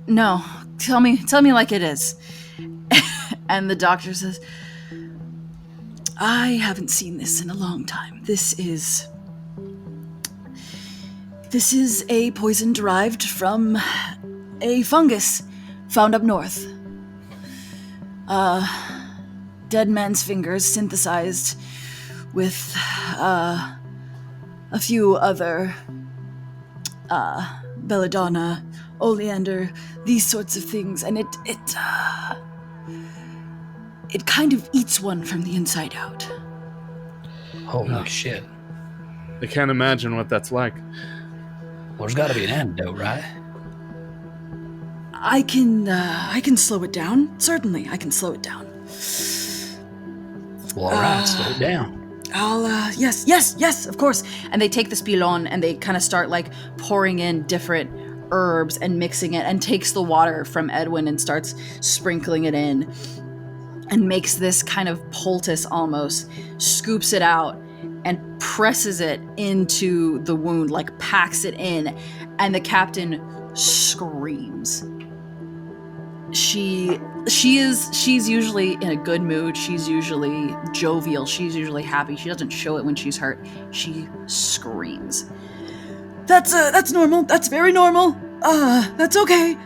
No. Tell me like it is. And the doctor says, I haven't seen this in a long time. This is a poison derived from a fungus found up north. Dead man's fingers synthesized with a few other belladonna, oleander, these sorts of things, and it kind of eats one from the inside out. Holy shit. I can't imagine what that's like. Well, there's got to be an antidote, right? I can slow it down. Certainly, I can slow it down. Well, all right, slow it down. Yes, of course. And they take the spilon and they kind of start pouring in different herbs and mixing it, and takes the water from Edwin and starts sprinkling it in and makes this kind of poultice almost, scoops it out and presses it into the wound, packs it in, and the captain screams. She's usually in a good mood. She's usually jovial. She's usually happy. She doesn't show it when she's hurt. She screams. That's normal. That's very normal. That's okay.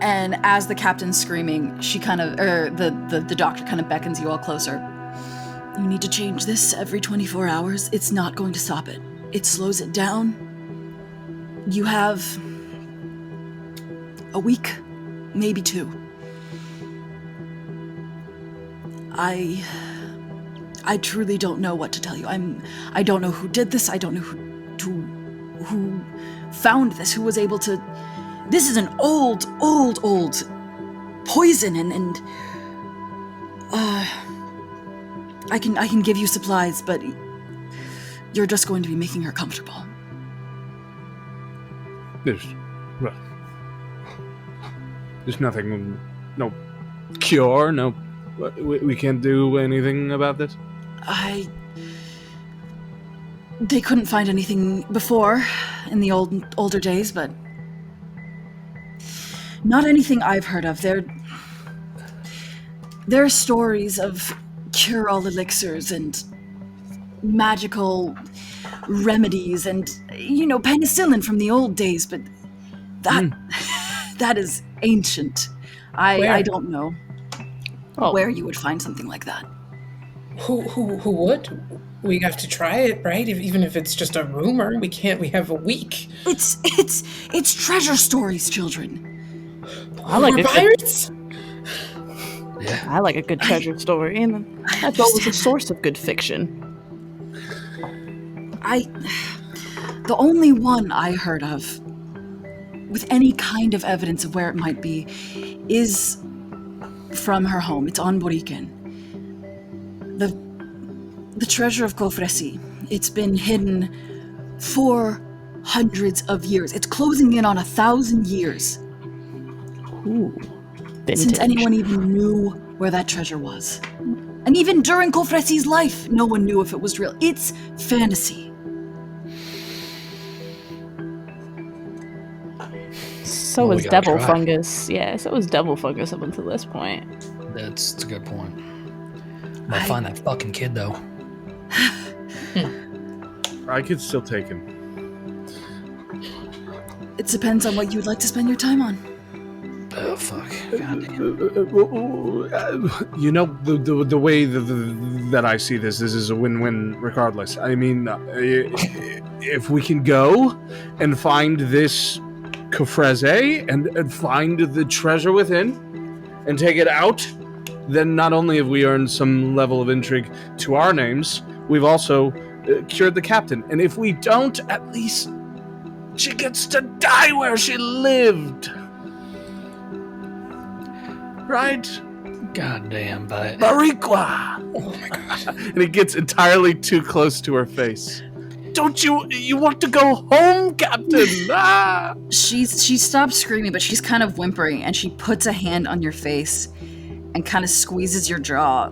And as the captain's screaming, she kind of, the doctor kind of beckons you all closer. You need to change this every 24 hours. It's not going to stop it. It slows it down. You have a week, maybe 2. I truly don't know what to tell you. I don't know who did this. I don't know who found this, who was able to. This is an old poison, and I can give you supplies, but you're just going to be making her comfortable. There's nothing, no cure, no. We can't do anything about this? They couldn't find anything before in the older days, but not anything I've heard of. There are stories of cure-all elixirs and magical remedies and, penicillin from the old days, but that is ancient. I don't know where you would find something like that. Who would? We have to try it, right? Even if it's just a rumor, we can't. We have a week. It's treasure stories, children. I like pirates. Yeah. I like a good treasure story, and that's always a source of good fiction. The only one I heard of with any kind of evidence of where it might be is from her home. It's on Boriken. The treasure of Kofresi. It's been hidden for hundreds of years. It's closing in on 1,000 years. Ooh. since anyone even knew where that treasure was. And even during Colfresi's life, no one knew if it was real. It's fantasy. So Well, was we gotta devil try. fungus. Yeah, so was devil fungus up until this point. That's a good point. I'm gonna find that fucking kid, though. I could still take him. It depends on what you would like to spend your time on. Oh, fuck. God damn. You know, the way that I see this is a win-win regardless. I mean, if we can go and find this Kofreze and find the treasure within and take it out, then not only have we earned some level of intrigue to our names, we've also cured the captain. And if we don't, at least she gets to die where she lived. Right? Goddamn, but Bariqua! Oh my god. And it gets entirely too close to her face. Don't you want to go home, Captain? Ah! She stops screaming, but she's kind of whimpering, and she puts a hand on your face and kind of squeezes your jaw.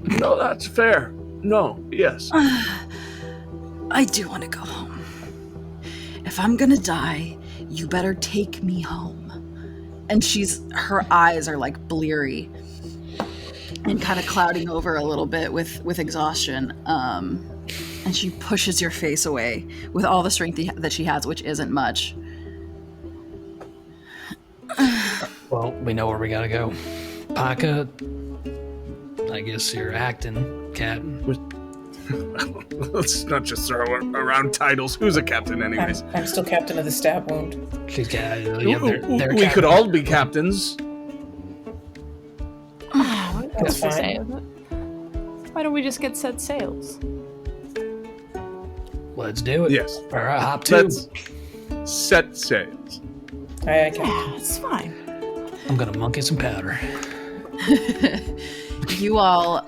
No, that's fair. No, yes. I do want to go home. If I'm gonna die, you better take me home. And her eyes are like bleary and kind of clouding over a little bit with exhaustion. And she pushes your face away with all the strength that she has, which isn't much. well, we know where we gotta go. Paika, I guess you're acting, Captain. Let's not just throw around titles. Who's a captain, anyways? I'm still captain of the stab wound. She's got. We could all be captains. That's fine. Why don't we just get set sails? Let's do it. Yes. All right, hop to. Let's set sails. I can. Yeah, it's fine. I'm gonna monkey some powder. You all,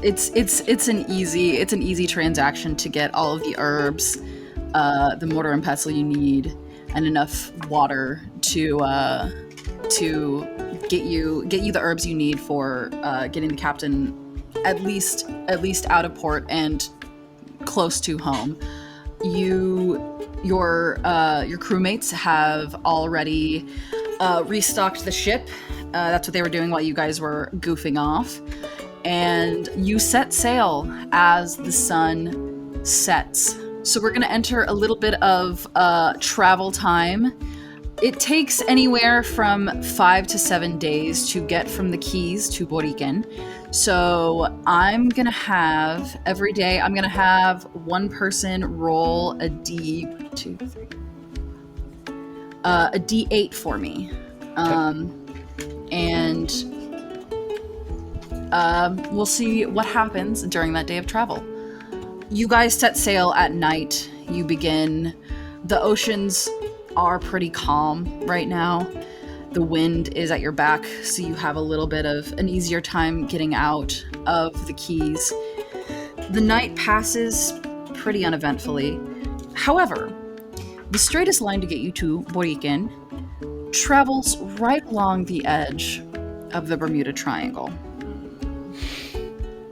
it's an easy transaction to get all of the herbs, the mortar and pestle you need, and enough water to get you the herbs you need for getting the captain at least out of port and close to home. Your crewmates have already restocked the ship. That's what they were doing while you guys were goofing off. And you set sail as the sun sets. So we're going to enter a little bit of travel time. It takes anywhere from 5 to 7 days to get from the Keys to Boriken. So I'm going to have, every day, I'm going to have one person roll a D8 for me. And we'll see what happens during that day of travel. You guys set sail at night. You begin. The oceans are pretty calm right now. The wind is at your back, so you have a little bit of an easier time getting out of the Keys. The night passes pretty uneventfully. However, the straightest line to get you to Boriken travels right along the edge of the Bermuda Triangle.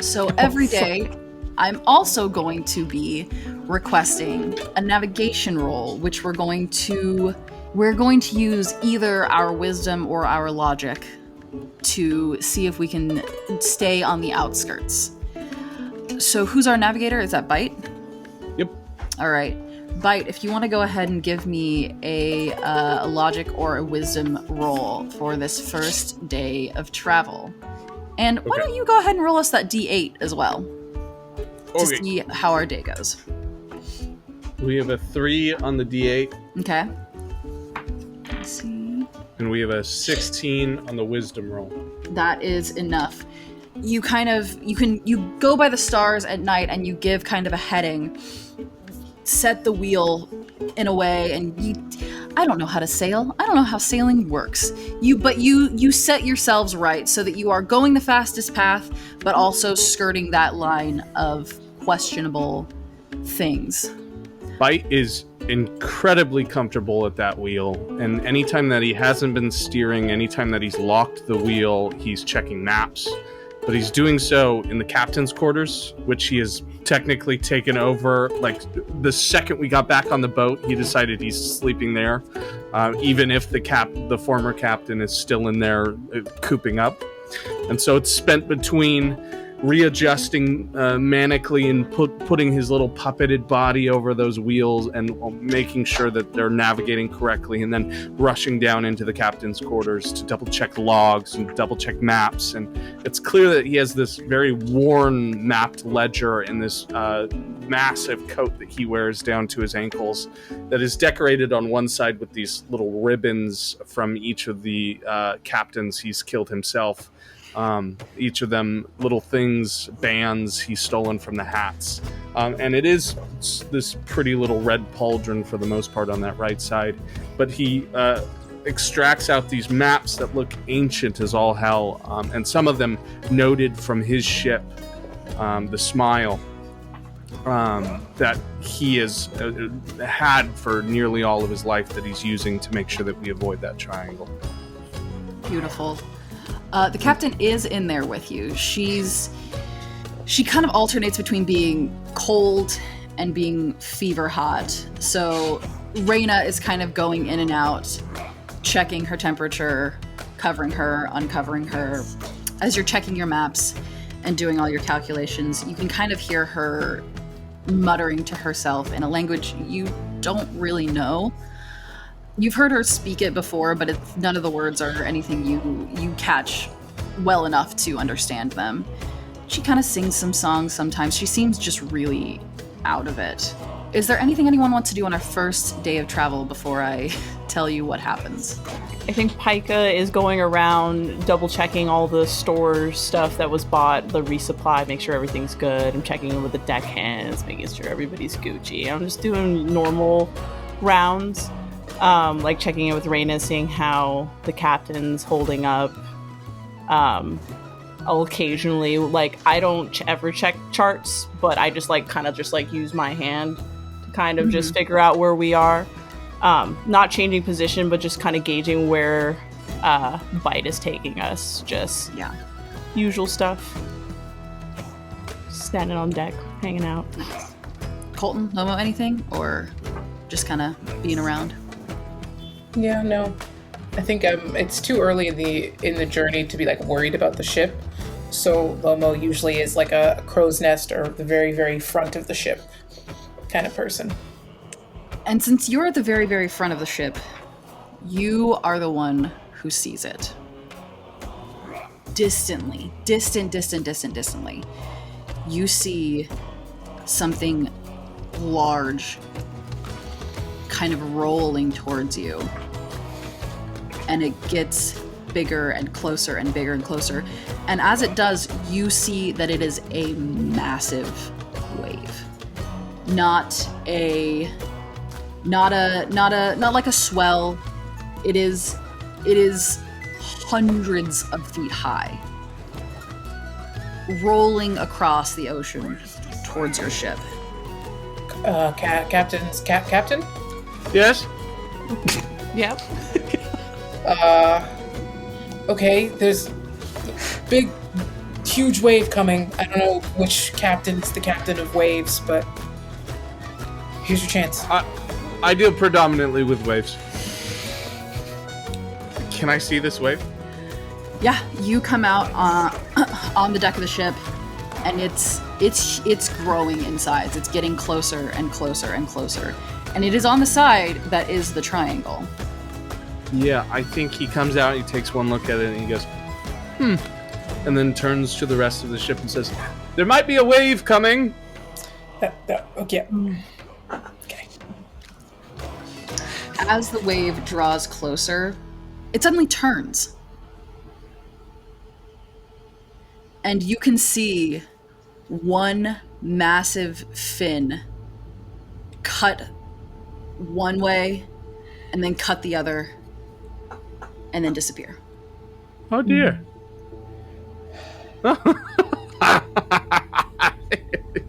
So every day, I'm also going to be requesting a navigation roll, which we're going to use either our wisdom or our logic to see if we can stay on the outskirts. So who's our navigator? Is that Bite? Yep. All right. Bite, if you want to go ahead and give me a logic or a wisdom roll for this first day of travel. And why don't you go ahead and roll us that D8 as well to see how our day goes. We have a 3 on the D8. Okay. Let's see. And we have a 16 on the wisdom roll. That is enough. You go by the stars at night and you give kind of a heading, set the wheel in a way, and I don't know how to sail. I don't know how sailing works. You set yourselves right so that you are going the fastest path, but also skirting that line of questionable things. Bite is incredibly comfortable at that wheel, and anytime that he hasn't been steering, anytime that he's locked the wheel, he's checking maps. But he's doing so in the captain's quarters, which he has technically taken over. Like, the second we got back on the boat, he decided he's sleeping there, even if the former captain is still in there cooping up. And so it's spent between readjusting manically and putting his little puppeted body over those wheels and making sure that they're navigating correctly, and then rushing down into the captain's quarters to double check logs and double check maps. And it's clear that he has this very worn mapped ledger in this massive coat that he wears down to his ankles that is decorated on one side with these little ribbons from each of the captains he's killed himself. Each of them little things, bands he's stolen from the hats. And it is this pretty little red pauldron for the most part on that right side. But he extracts out these maps that look ancient as all hell, and some of them noted from his ship, the Smile, that he has had for nearly all of his life, that he's using to make sure that we avoid that triangle. Beautiful. The captain is in there with you. She kind of alternates between being cold and being fever hot. So Reyna is kind of going in and out, checking her temperature, covering her, uncovering her. As you're checking your maps and doing all your calculations, you can kind of hear her muttering to herself in a language you don't really know. You've heard her speak it before, but none of the words are anything you catch well enough to understand them. She kind of sings some songs sometimes. She seems just really out of it. Is there anything anyone wants to do on our first day of travel before I tell you what happens? I think Paika is going around double checking all the store stuff that was bought, the resupply, make sure everything's good. I'm checking in with the deckhands, making sure everybody's Gucci. I'm just doing normal rounds. Like checking in with Reyna, seeing how the captain's holding up. I'll occasionally, like, I don't ever check charts, but I just kind of use my hand to kind of just figure out where we are. Not changing position, but just kind of gauging where Bite is taking us. Just usual stuff. Standing on deck, hanging out. Colton, Lomo, anything? Or just kind of being around? Yeah, no. I think it's too early in the journey to be worried about the ship. So Lomo usually is like a crow's nest or the very, very front of the ship kind of person. And since you're at the very, very front of the ship, you are the one who sees it. Distantly. You see something large kind of rolling towards you. And it gets bigger and closer and bigger and closer. And as it does, you see that it is a massive wave. Not like a swell. It is hundreds of feet high, rolling across the ocean towards your ship. Captain? Yes? Yep. Okay, there's a big, huge wave coming. I don't know which captain's the captain of waves, but here's your chance. I deal predominantly with waves. Can I see this wave? Yeah, you come out on the deck of the ship, and it's growing in size. It's getting closer and closer and closer. And it is on the side that is the triangle. Yeah, I think he comes out, he takes one look at it, and he goes, and then turns to the rest of the ship and says, there might be a wave coming. Okay. Okay. As the wave draws closer, it suddenly turns. And you can see one massive fin cut one way and then cut the other and then disappear. Oh dear.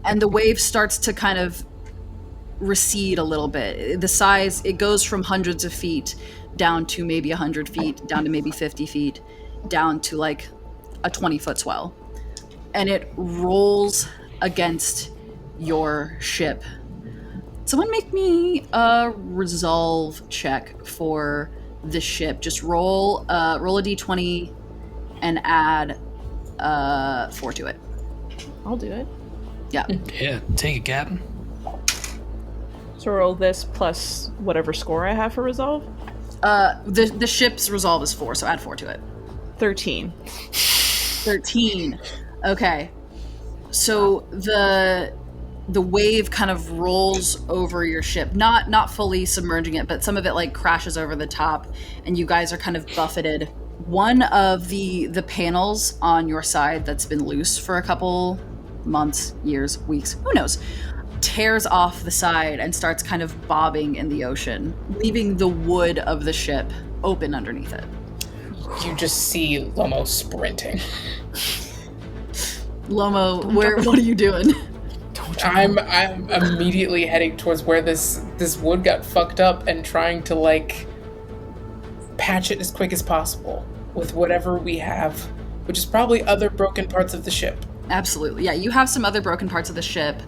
And the wave starts to kind of recede a little bit. The size, it goes from hundreds of feet down to maybe 100 feet, down to maybe 50 feet, down to like a 20-foot swell. And it rolls against your ship. Someone make me a resolve check for the ship. Just roll a d20 and add 4 to it. I'll do it. Yeah. Yeah, take it, Captain. So roll this plus whatever score I have for resolve. The ship's resolve is 4, so add 4 to it. 13. 13. Okay. So the wave kind of rolls over your ship, not fully submerging it, but some of it like crashes over the top, and you guys are kind of buffeted. One of the panels on your side that's been loose for a couple months, years, weeks, who knows, tears off the side and starts kind of bobbing in the ocean, leaving the wood of the ship open underneath it. You just see Lomo sprinting. Lomo, what are you doing? I'm immediately heading towards where this wood got fucked up and trying to like patch it as quick as possible with whatever we have, which is probably other broken parts of the ship. Absolutely. Yeah, you have some other broken parts of the ship.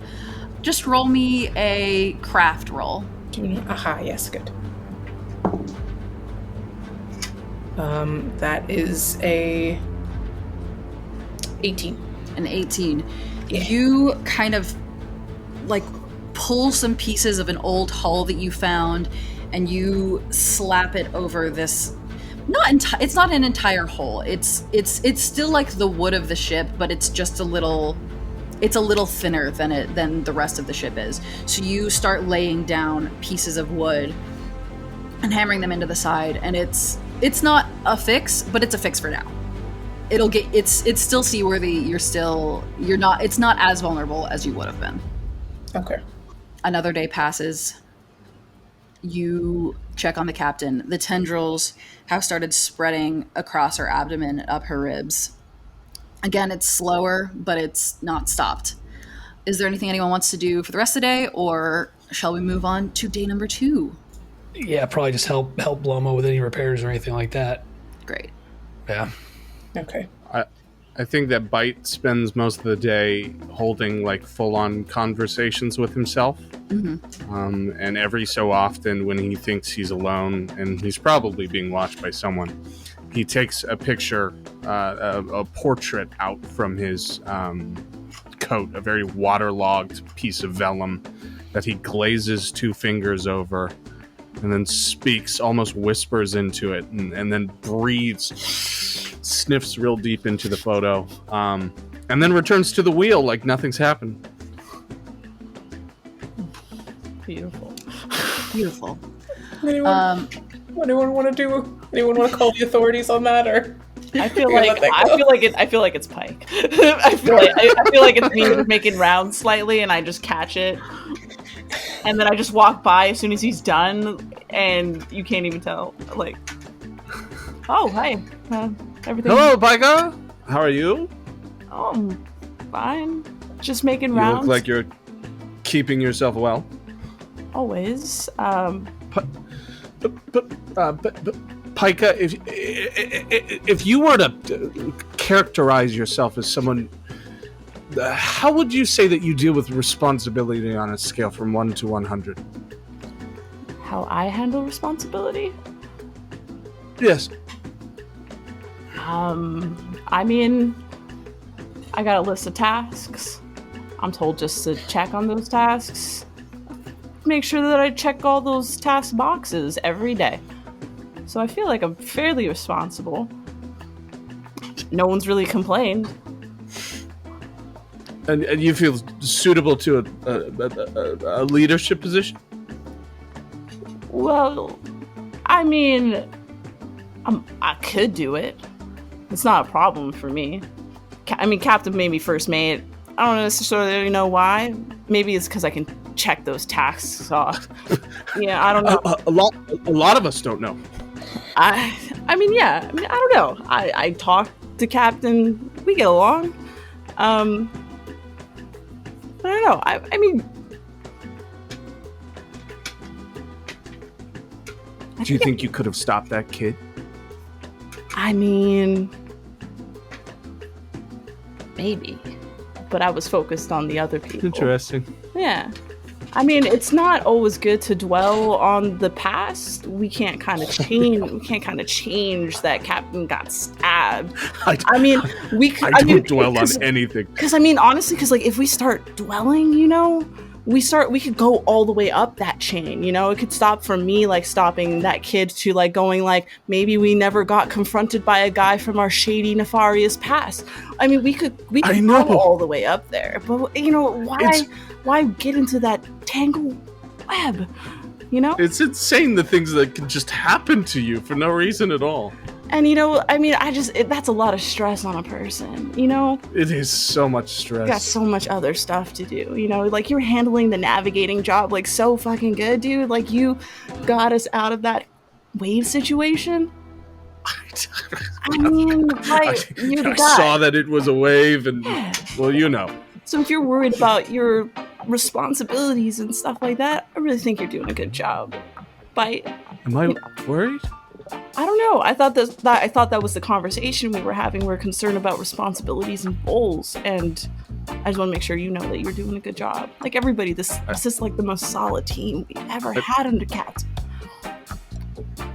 Just roll me a craft roll. Aha, yes, good. That is a 18. An 18. Yeah. You kind of like pull some pieces of an old hull that you found and you slap it over this. It's not an entire hull. It's still like the wood of the ship, but it's just a little thinner than the rest of the ship is. So you start laying down pieces of wood and hammering them into the side, and it's not a fix, but it's a fix for now. It's still seaworthy. It's not as vulnerable as you would have been. Okay. Another day passes. You check on the captain. The tendrils have started spreading across her abdomen and up her ribs. Again, it's slower, but it's not stopped. Is there anything anyone wants to do for the rest of the day, or shall we move on to day number 2? Yeah, probably just help Lomo with any repairs or anything like that. Great. Yeah. Okay. I think that Bite spends most of the day holding like full-on conversations with himself. Mm-hmm. And every so often when he thinks he's alone and he's probably being watched by someone, he takes a picture, a portrait out from his coat, a very waterlogged piece of vellum that he glazes 2 fingers over and then speaks, almost whispers into it, and then breathes, sniffs real deep into the photo, and then returns to the wheel like nothing's happened. Beautiful. Beautiful. Anyone want to call the authorities on that, or? I feel like it's Pike. I feel like it's me making rounds slightly, and I just catch it, and then I just walk by as soon as he's done, and you can't even tell. Like, oh hi, everything. Hello, Paika. How are you? Oh, I'm fine. Just making You rounds. look like you're keeping yourself well. Always. But Paika, if you were to characterize yourself as someone, how would you say that you deal with responsibility on a scale from 1 to 100? How I handle responsibility? Yes. I mean, I got a list of tasks. I'm told just to check on those tasks. Make sure that I check all those task boxes every day. So I feel like I'm fairly responsible. No one's really complained. And you feel suitable to a leadership position? Well, I mean, I could do it. It's not a problem for me. Captain made me first mate. I don't necessarily know why. Maybe it's because I can check those tasks off. Yeah, I don't know. A lot of us don't know. I don't know. I talk to Captain. We get along. I don't know. I mean, Do you think you could have stopped that kid? I mean, Maybe. but I was focused on the other people. Interesting. Yeah. I mean, it's not always good to dwell on the past. We can't kind of change. We can't kind of change that Captain got stabbed. I mean, we could. I don't dwell on anything. Because I mean, honestly, because like if we start dwelling, we could go all the way up that chain. It could stop from me like stopping that kid to like going like maybe we never got confronted by a guy from our shady, nefarious past. I mean, we could go all the way up there, but why get into that tangled web? It's insane the things that can just happen to you for no reason at all. And I mean, that's a lot of stress on a person, It is so much stress. Got so much other stuff to do, like you're handling the navigating job like so fucking good, dude. Like you got us out of that wave situation. I mean, like you're the guy. I saw that it was a wave, and well, So if you're worried about your responsibilities and stuff like that, I really think you're doing a good job. But am I worried? I don't know. I thought that was the conversation we were having. We're concerned about responsibilities and goals, and I just want to make sure you know that you're doing a good job. Like everybody, this is like the most solid team we've ever had under Cat.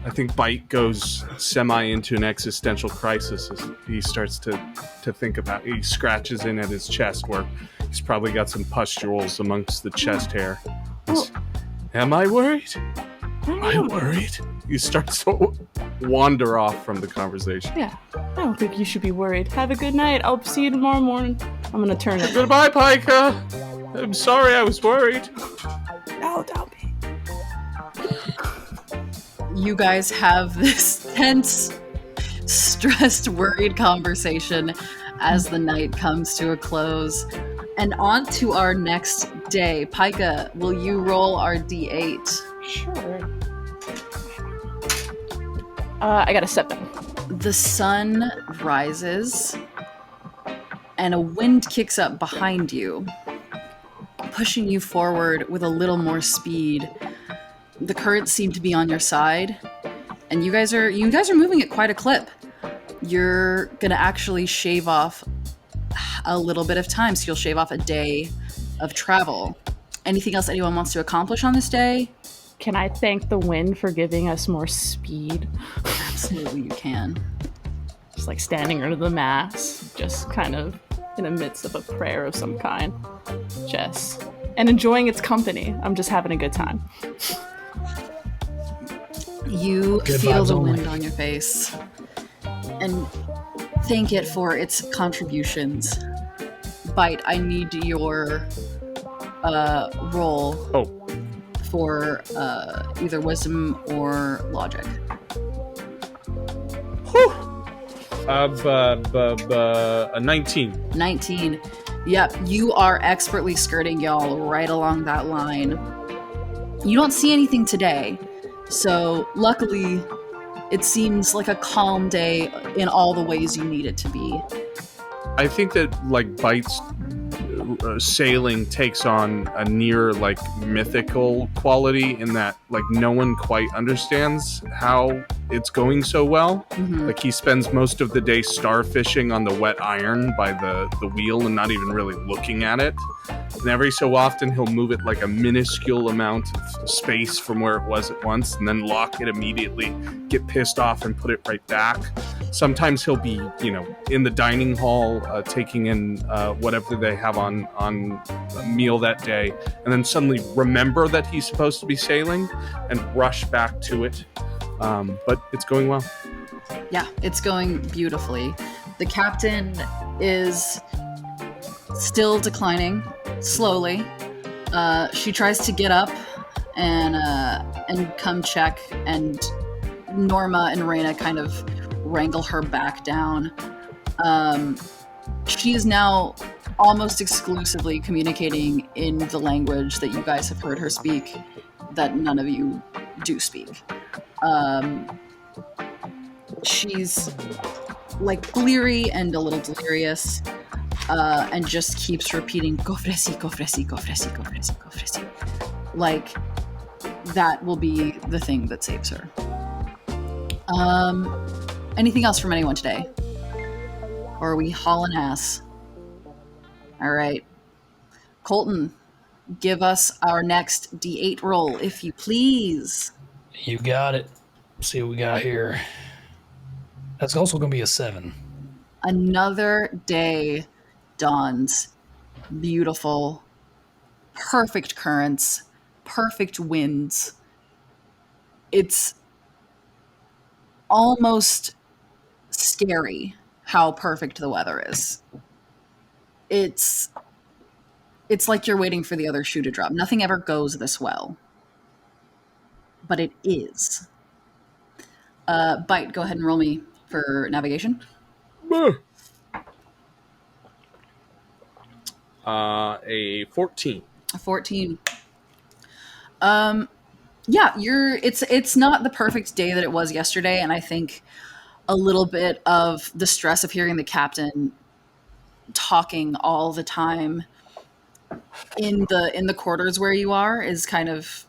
I think Bite goes semi into an existential crisis as he starts to think about. He scratches in at his chest where he's probably got some pustules amongst the chest hair. Am I worried? Am I worried? You start to wander off from the conversation. Yeah, I don't think you should be worried. Have a good night. I'll see you tomorrow morning. I'm gonna turn it. Goodbye, Paika. I'm sorry I was worried. No, don't be. You guys have this tense, stressed, worried conversation as the night comes to a close. And on to our next day. Paika, will you roll our D8? Sure. I got a 7. The sun rises, and a wind kicks up behind you, pushing you forward with a little more speed. The currents seem to be on your side, and you guys are moving at quite a clip. You're gonna actually shave off a little bit of time, so you'll shave off a day of travel. Anything else anyone wants to accomplish on this day? Can I thank the wind for giving us more speed? Absolutely, you can. Just like standing under the mast, just kind of in the midst of a prayer of some kind. And enjoying its company. I'm just having a good time. You Good feel vibes the only. wind on your face and thank it for its contributions. Bite, I need your roll for either wisdom or logic. A 19. 19. Yep, you are expertly skirting y'all right along that line. You don't see anything today, so luckily it seems like a calm day in all the ways you need it to be. I think that like Bite's sailing takes on a near like mythical quality in that like no one quite understands how it's going so well. Mm-hmm. Like he spends most of the day starfishing on the wet iron by the wheel and not even really looking at it. And every so often he'll move it like a minuscule amount of space from where it was at once and then lock it immediately, get pissed off and put it right back. Sometimes he'll be, in the dining hall taking in whatever they have on a meal that day and then suddenly remember that he's supposed to be sailing and rush back to it. But it's going well. Yeah, it's going beautifully. The captain is still declining slowly. She tries to get up and come check, and Norma and Reyna kind of wrangle her back down. She is now almost exclusively communicating in the language that you guys have heard her speak, that none of you do speak. She's like bleary and a little delirious, and just keeps repeating "Cofresi, cofresi, cofresi, cofresi, cofresi." Like that will be the thing that saves her. Anything else from anyone today? Or are we hauling ass? All right. Colton, give us our next D8 roll, if you please. You got it. Let's see what we got here. That's also going to be a 7. Another day dawns. Beautiful. Perfect currents. Perfect winds. It's almost scary how perfect the weather is. It's like you're waiting for the other shoe to drop. Nothing ever goes this well. But it is. Bite, go ahead and roll me for navigation. A 14. A 14. Yeah, it's not the perfect day that it was yesterday, and I think a little bit of the stress of hearing the captain talking all the time in the quarters where you are is kind of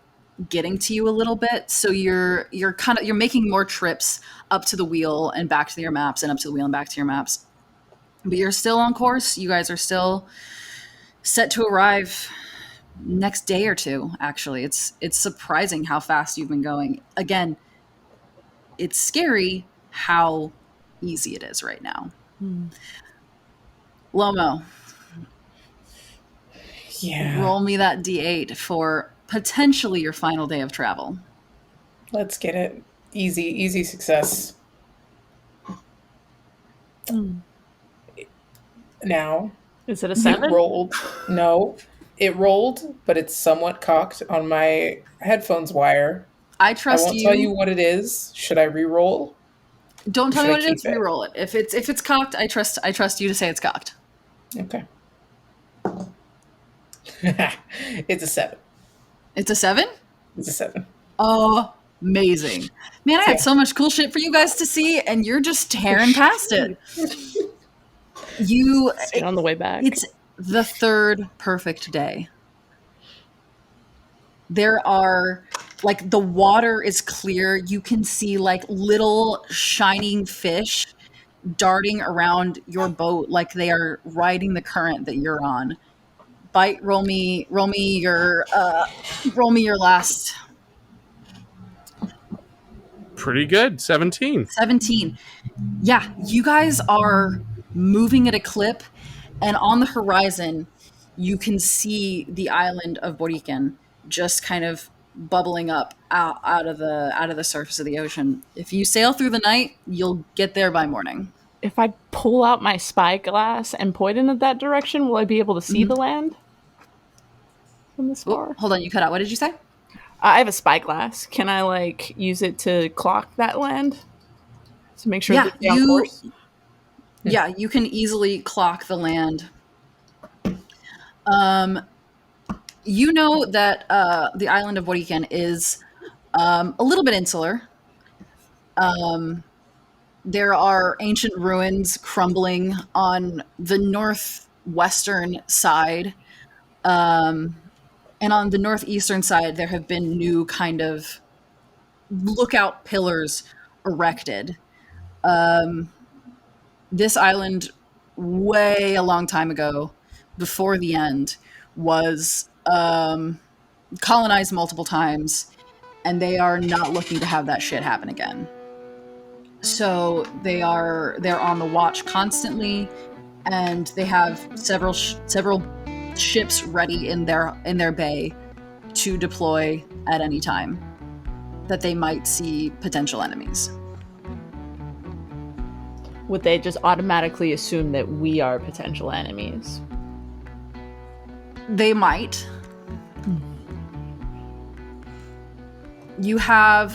getting to you a little bit. So you're making more trips up to the wheel and back to your maps, and up to the wheel and back to your maps. But you're still on course. You guys are still set to arrive next day or two. Actually, it's surprising how fast you've been going. Again, it's scary how easy it is right now. Lomo, Yeah. roll me that D8 for potentially your final day of travel. Let's get it. Easy success. Now, Is it a it 7? rolled. No, it rolled, but it's somewhat cocked on my headphones wire. I I trust won't you. tell you what it is. Should I re-roll? Don't tell me Should I what it is. keep it? Reroll it. If it's cocked, I trust you to say it's cocked. Okay. It's a 7. It's a 7? It's a 7. Oh, amazing. Man, I had Yeah. so much cool shit for you guys to see, and you're just tearing past it. On the way back. It's the third perfect day. There are, like, the water is clear. You can see, like, little shining fish darting around your boat like they are riding the current that you're on. Bite, roll me your last Pretty good. 17. 17. Yeah, you guys are moving at a clip, and on the horizon, you can see the island of Boriken just kind of bubbling up out of the surface of the ocean. If you sail through the night, you'll get there by morning. If I pull out my spyglass and point in that direction, will I be able to see the land from this far? Oh, hold on, you cut out. What did you say? I have a spyglass. Can I use it to clock that land to make sure Yeah, that it's on course? Yeah, you can easily clock the land. You know that the island of Boriken is a little bit insular. There are ancient ruins crumbling on the northwestern side. And on the northeastern side, there have been new kind of lookout pillars erected. This island, way a long time ago, before the end, was colonized multiple times, and they are not looking to have that shit happen again. So they're on the watch constantly, and they have several ships ready in their bay to deploy at any time that they might see potential enemies. Would they just automatically assume that we are potential enemies? They might. You have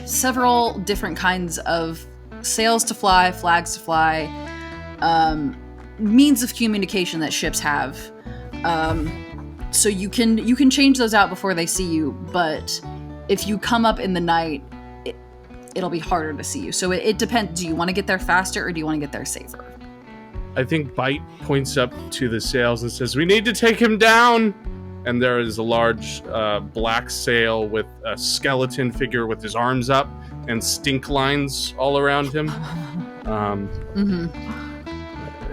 several different kinds of sails to fly, flags to fly, means of communication that ships have. So you can change those out before they see you, but if you come up in the night, it'll be harder to see you. So it depends. Do you want to get there faster, or do you want to get there safer? I think Bite points up to the sails and says, "We need to take him down." and there is a large black sail with a skeleton figure with his arms up and stink lines all around him.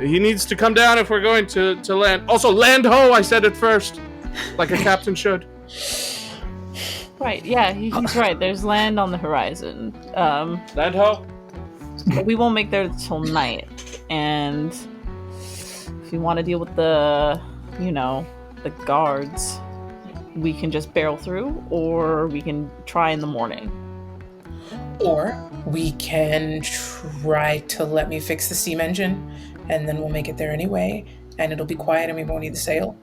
He needs to come down if we're going to land. Also, land ho! I said it first, like a captain should. Right, yeah, he's right. There's land on the horizon. Land ho! But we won't make there till night. And if you want to deal with the guards, we can just barrel through, or we can try in the morning. Or we can try to let me fix the steam engine, and then we'll make it there anyway, and it'll be quiet and we won't need the sail.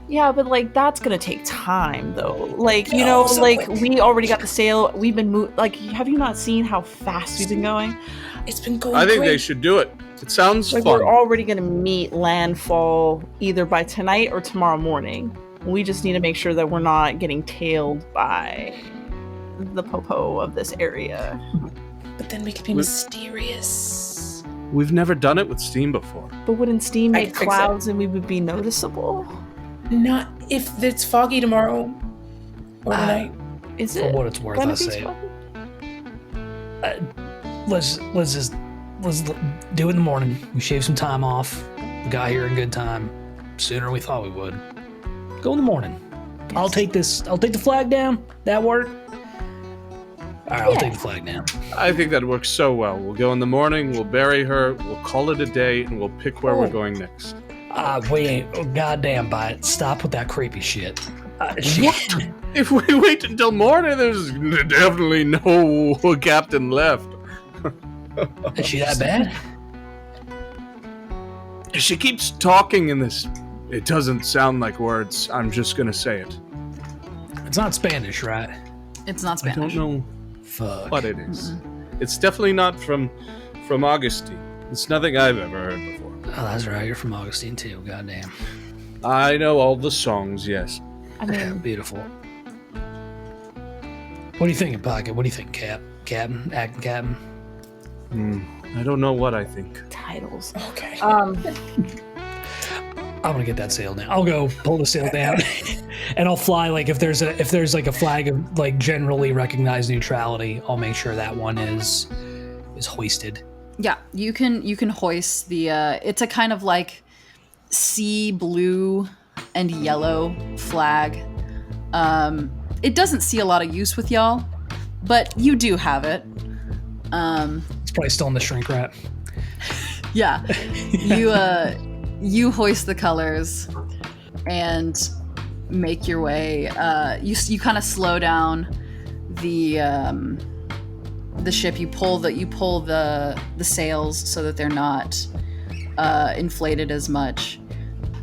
Yeah, but that's gonna take time, though. We already got the sail. We've been have you not seen how fast we've been going? It's been going. I think great. they should do it. It sounds fun. We're already gonna meet landfall either by tonight or tomorrow morning. We just need to make sure that we're not getting tailed by the popo of this area. But then we could be mysterious. We've never done it with steam before. But wouldn't steam I make can fix clouds and we would be noticeable? Not if it's foggy tomorrow or tonight. Is For it? what it's worth, gonna I be say foggy? let's do it in the morning. We shave some time off. We got here in good time. Sooner than we thought we would. Go in the morning. Yes. I'll take the flag down. That work? All right, I'll take the flag down. I think that works so well. We'll go in the morning, we'll bury her, we'll call it a day, and we'll pick where we're going next. Wait, goddamn, Bite. Stop with that creepy shit. What? If we wait until morning, there's definitely no captain left. Is she that bad? She keeps talking in this. It doesn't sound like words. I'm just gonna say it. It's not Spanish, right? It's not I Spanish. don't know Fuck. what it is. It's definitely not from Augustine. It's nothing I've ever heard before. Oh, that's right. You're from Augustine too. Goddamn. I know all the songs, yes. I mean, Beautiful. What are you thinking, Pocket? What do you think, Captain? Acting Captain? I don't know what I think. titles. Okay. I'm gonna get that sail down. I'll go pull the sail down, and I'll fly. If there's like a flag of generally recognized neutrality, I'll make sure that one is hoisted. Yeah, you can hoist the. It's a kind of sea blue and yellow flag. It doesn't see a lot of use with y'all, but you do have it. It's probably still in the shrink wrap. Yeah, you hoist the colors and make your way. You kind of slow down the ship. You pull the sails so that they're not inflated as much.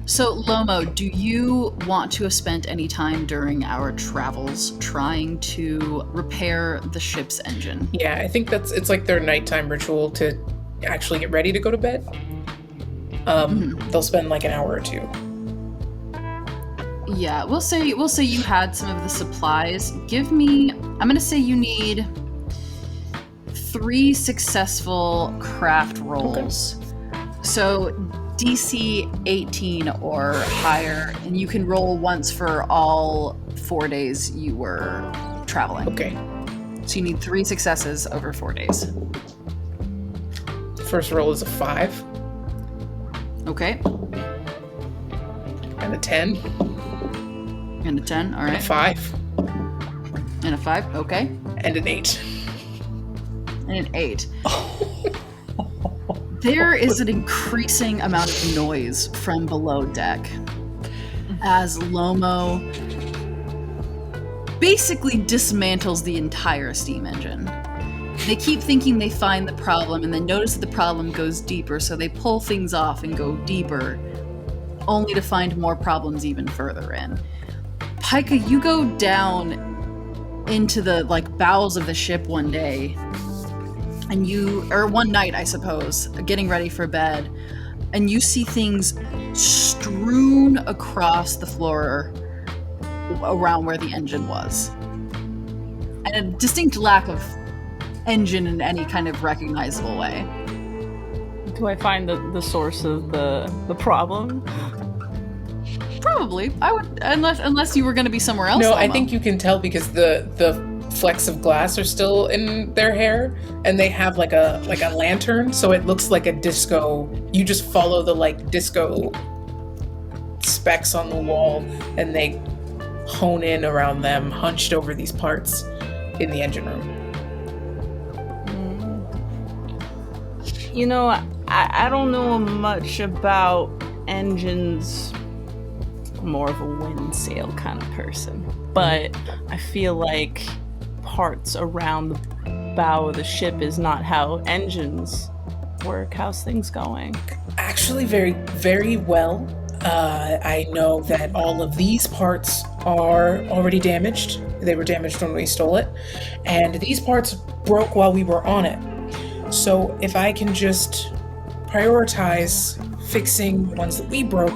So Lomo, do you want to have spent any time during our travels trying to repair the ship's engine? Yeah, I think it's like their nighttime ritual to actually get ready to go to bed. They'll spend like an hour or two. Yeah, we'll say you had some of the supplies. I'm gonna say you need 3 successful craft rolls. So DC 18 or higher, and you can roll once for all 4 days you were traveling. Okay. So you need 3 successes over 4 days. First roll is a 5 Okay. and a 10 And a 10, all and a right. 5 And a 5, okay. and an 8. And an 8. There is an increasing amount of noise from below deck as Lomo basically dismantles the entire steam engine. They keep thinking they find the problem and then notice that the problem goes deeper, so they pull things off and go deeper, only to find more problems even further in. Paika, you go down into the bowels of the ship one day, and one night, I suppose, getting ready for bed, and you see things strewn across the floor around where the engine was. And a distinct lack of engine in any kind of recognizable way. Do I find the source of the problem? Probably. I would, unless you were going to be somewhere else. No, I Lomo. think you can tell because the flecks of glass are still in their hair, and they have like a lantern, so it looks like a disco. You just follow the like disco specks on the wall, and they hone in around them, hunched over these parts in the engine room. You know, I don't know much about engines. I'm more of a wind sail kind of person, but I feel like parts around the bow of the ship is not how engines work. How's things going? Actually, very, very well. I know that all of these parts are already damaged. They were damaged when we stole it, and these parts broke while we were on it. So if I can just prioritize fixing the ones that we broke,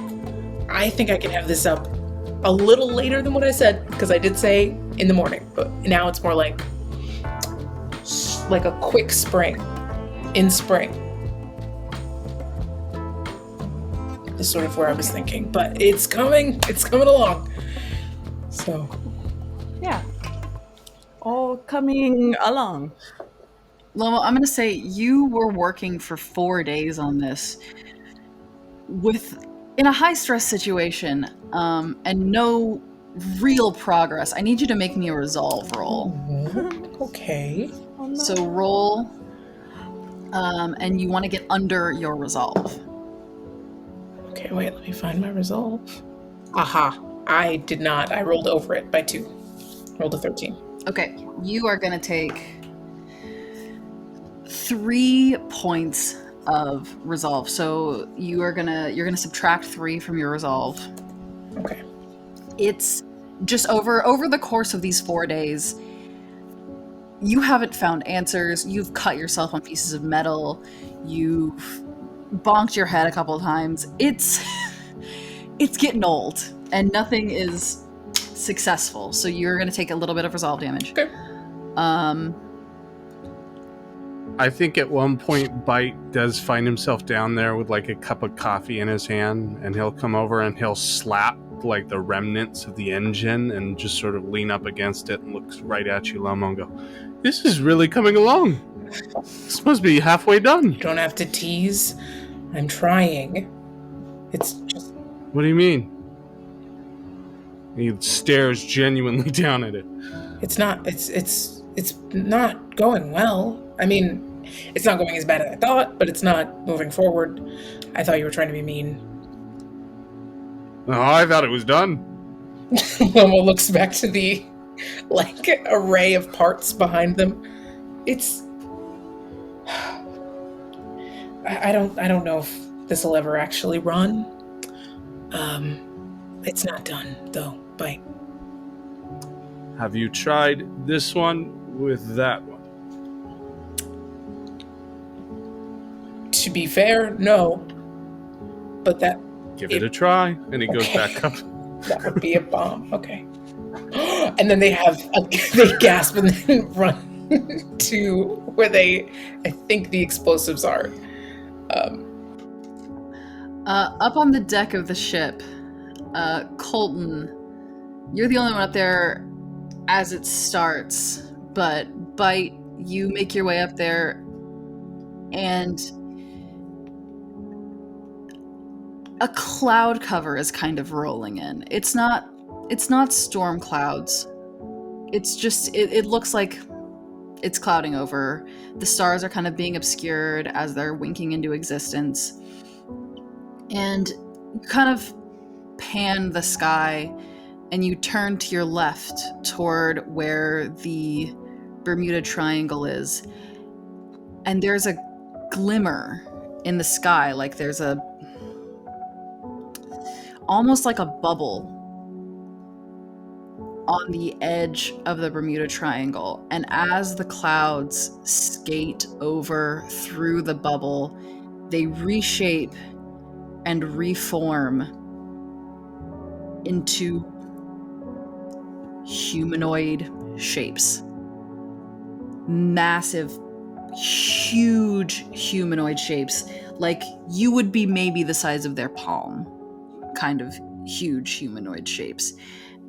I think I can have this up a little later than what I said, because I did say in the morning, but now it's more like a quick spring, in spring. Is sort of where I was thinking, but it's coming along. So, Yeah. All coming along. Lomo, I'm going to say you were working for 4 days on this in a high stress situation, and no real progress. I need you to make me a resolve roll. Okay. So roll, and you want to get under your resolve. Okay, wait, let me find my resolve. Aha, I did not. I rolled over it by 2. Rolled a 13. Okay, you are going to take 3 points of resolve. So you're gonna subtract 3 from your resolve. Okay. It's just over the course of these 4 days, you haven't found answers. You've cut yourself on pieces of metal. You've bonked your head a couple of times. It's getting old, and nothing is successful. So you're gonna take a little bit of resolve damage. Okay. I think at one point Bite does find himself down there with like a cup of coffee in his hand, and he'll come over and he'll slap like the remnants of the engine and just sort of lean up against it and looks right at you, Lomo, and go, "This is really coming along. This must be halfway done." You don't have to tease. I'm trying. It's just... What do you mean? He stares genuinely down at it. It's not not going well. I mean, it's not going as bad as I thought, but it's not moving forward. I thought you were trying to be mean. Oh, I thought it was done. Lomo looks back to the array of parts behind them. It's... I don't know if this will ever actually run. It's not done though. Bye. Have you tried this one with that one? To be fair, no. But that... Give it a try. And he goes back up. That would be a bomb. Okay. And then they gasp and then run to where I think the explosives are. Up on the deck of the ship, Colton, you're the only one up there as it starts, but Bite, you make your way up there, and a cloud cover is kind of rolling in. It's not storm clouds. It's just, it looks like it's clouding over. The stars are kind of being obscured as they're winking into existence. And you kind of pan the sky, and you turn to your left toward where the Bermuda Triangle is. And there's a glimmer in the sky, like there's almost like a bubble on the edge of the Bermuda Triangle. And as the clouds skate over through the bubble, they reshape and reform into humanoid shapes. Massive, huge humanoid shapes. Like you would be maybe the size of their palm. Kind of huge humanoid shapes.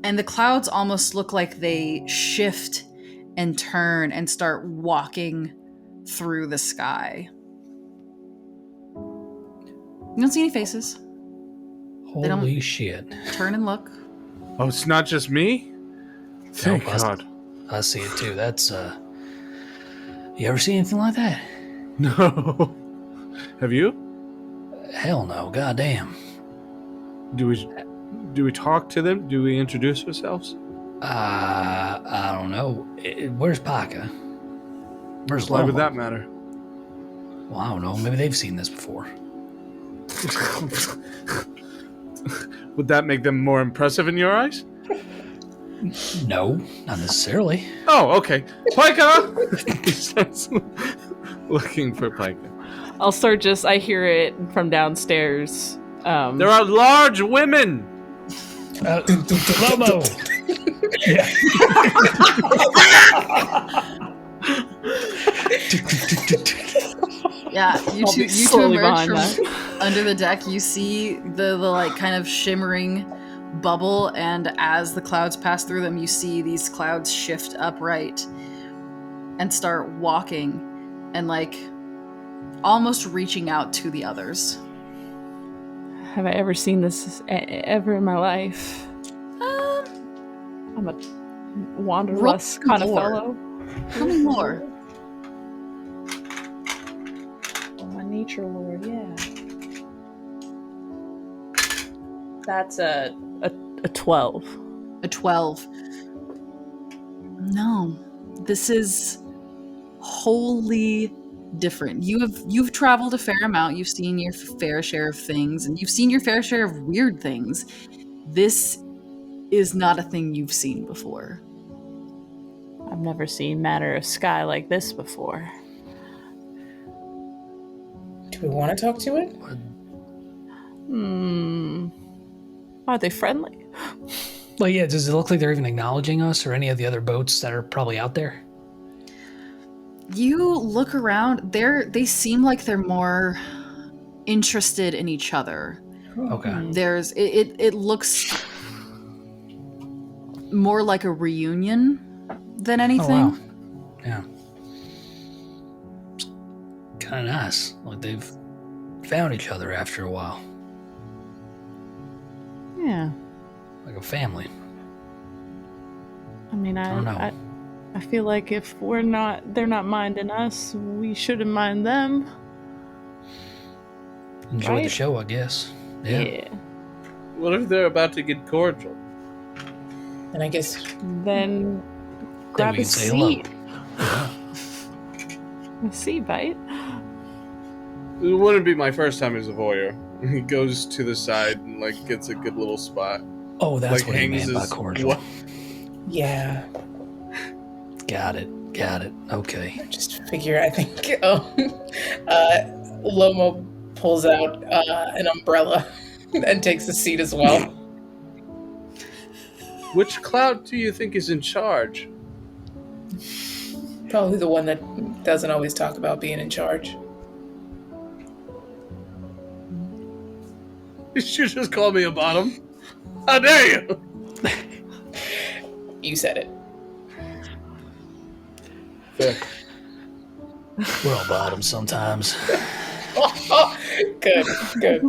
And the clouds almost look like they shift and turn and start walking through the sky. You don't see any faces. Holy shit. Turn and look. Oh, it's not just me? Thank Nope, God. I see it too. That's, you ever see anything like that? No. Have you? Hell no, goddamn. Do we talk to them? Do we introduce ourselves? I don't know. Where's Paika? Where's Why Lomo? would that matter? Well, I don't know. Maybe they've seen this before. Would that make them more impressive in your eyes? No, not necessarily. Oh, okay. Paika! He starts looking for Paika. I'll start I hear it from downstairs. There are large women! Lomo! Yeah. Yeah, you I'll two be slowly emerge behind from under the deck. You see the like kind of shimmering bubble, and as the clouds pass through them, you see these clouds shift upright and start walking and like almost reaching out to the others. Have I ever seen this ever in my life? I'm a wanderlust roll kind of more. fellow. Tell me more. Oh, my nature lord, yeah. That's a 12. A 12. No, this is wholly different. You've traveled a fair amount. You've seen your fair share of things, and you've seen your fair share of weird things. This is not a thing you've seen before. I've never seen matter of sky like this before. Do we want to talk to it? Are they friendly? Well, yeah, does it look like they're even acknowledging us or any of the other boats that are probably out there? You look around, they seem like they're more interested in each other. Okay. There's it looks more like a reunion than anything. Oh, wow. Yeah. It's kind of nice. Like they've found each other after a while. Yeah. Like a family. I mean, I don't know. I feel like if they're not minding us, we shouldn't mind them. Enjoy the Right? show, I guess. Yeah. What if they're about to get cordial? And I guess Then grab we a can say hello. seat. A seat, bite. It wouldn't be my first time as a voyeur. He goes to the side and like gets a good little spot. Oh, that's Like what he hangs meant by his cordial. what? yeah. Got it. Okay. Just figure. I think Lomo pulls out an umbrella and takes a seat as well. Which cloud do you think is in charge? Probably the one that doesn't always talk about being in charge. You should just call me a bottom. How dare you? You said it. Fair. We're all bottoms sometimes. Good.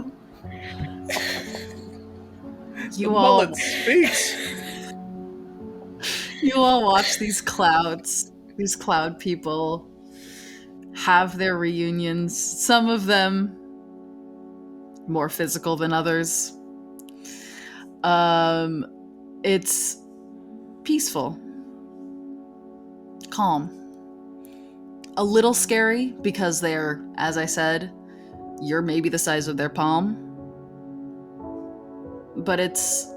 You all Mullet speaks. You all watch these clouds, these cloud people have their reunions. Some of them more physical than others. It's peaceful, calm, a little scary because they're, as I said, you're maybe the size of their palm, but it's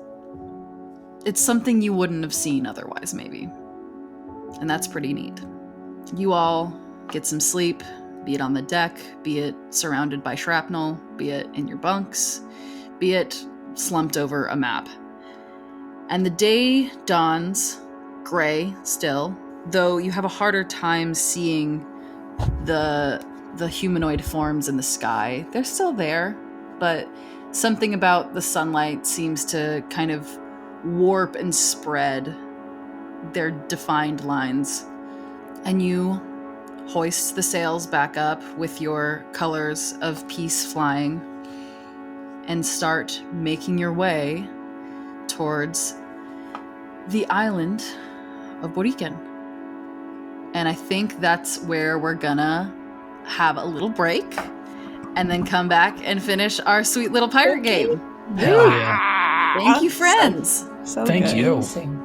something you wouldn't have seen otherwise, maybe. And that's pretty neat. You all get some sleep, be it on the deck, be it surrounded by shrapnel, be it in your bunks, be it slumped over a map. And the day dawns, gray still, though you have a harder time seeing the humanoid forms in the sky. They're still there, but Something about the sunlight seems to kind of warp and spread their defined lines. And you hoist the sails back up with your colors of peace flying and start making your way towards the island of Boriken. And I think that's where we're gonna have a little break and then come back and finish our sweet little pirate game. Hell yeah. Thank you, friends. So Thank good. you. Amazing.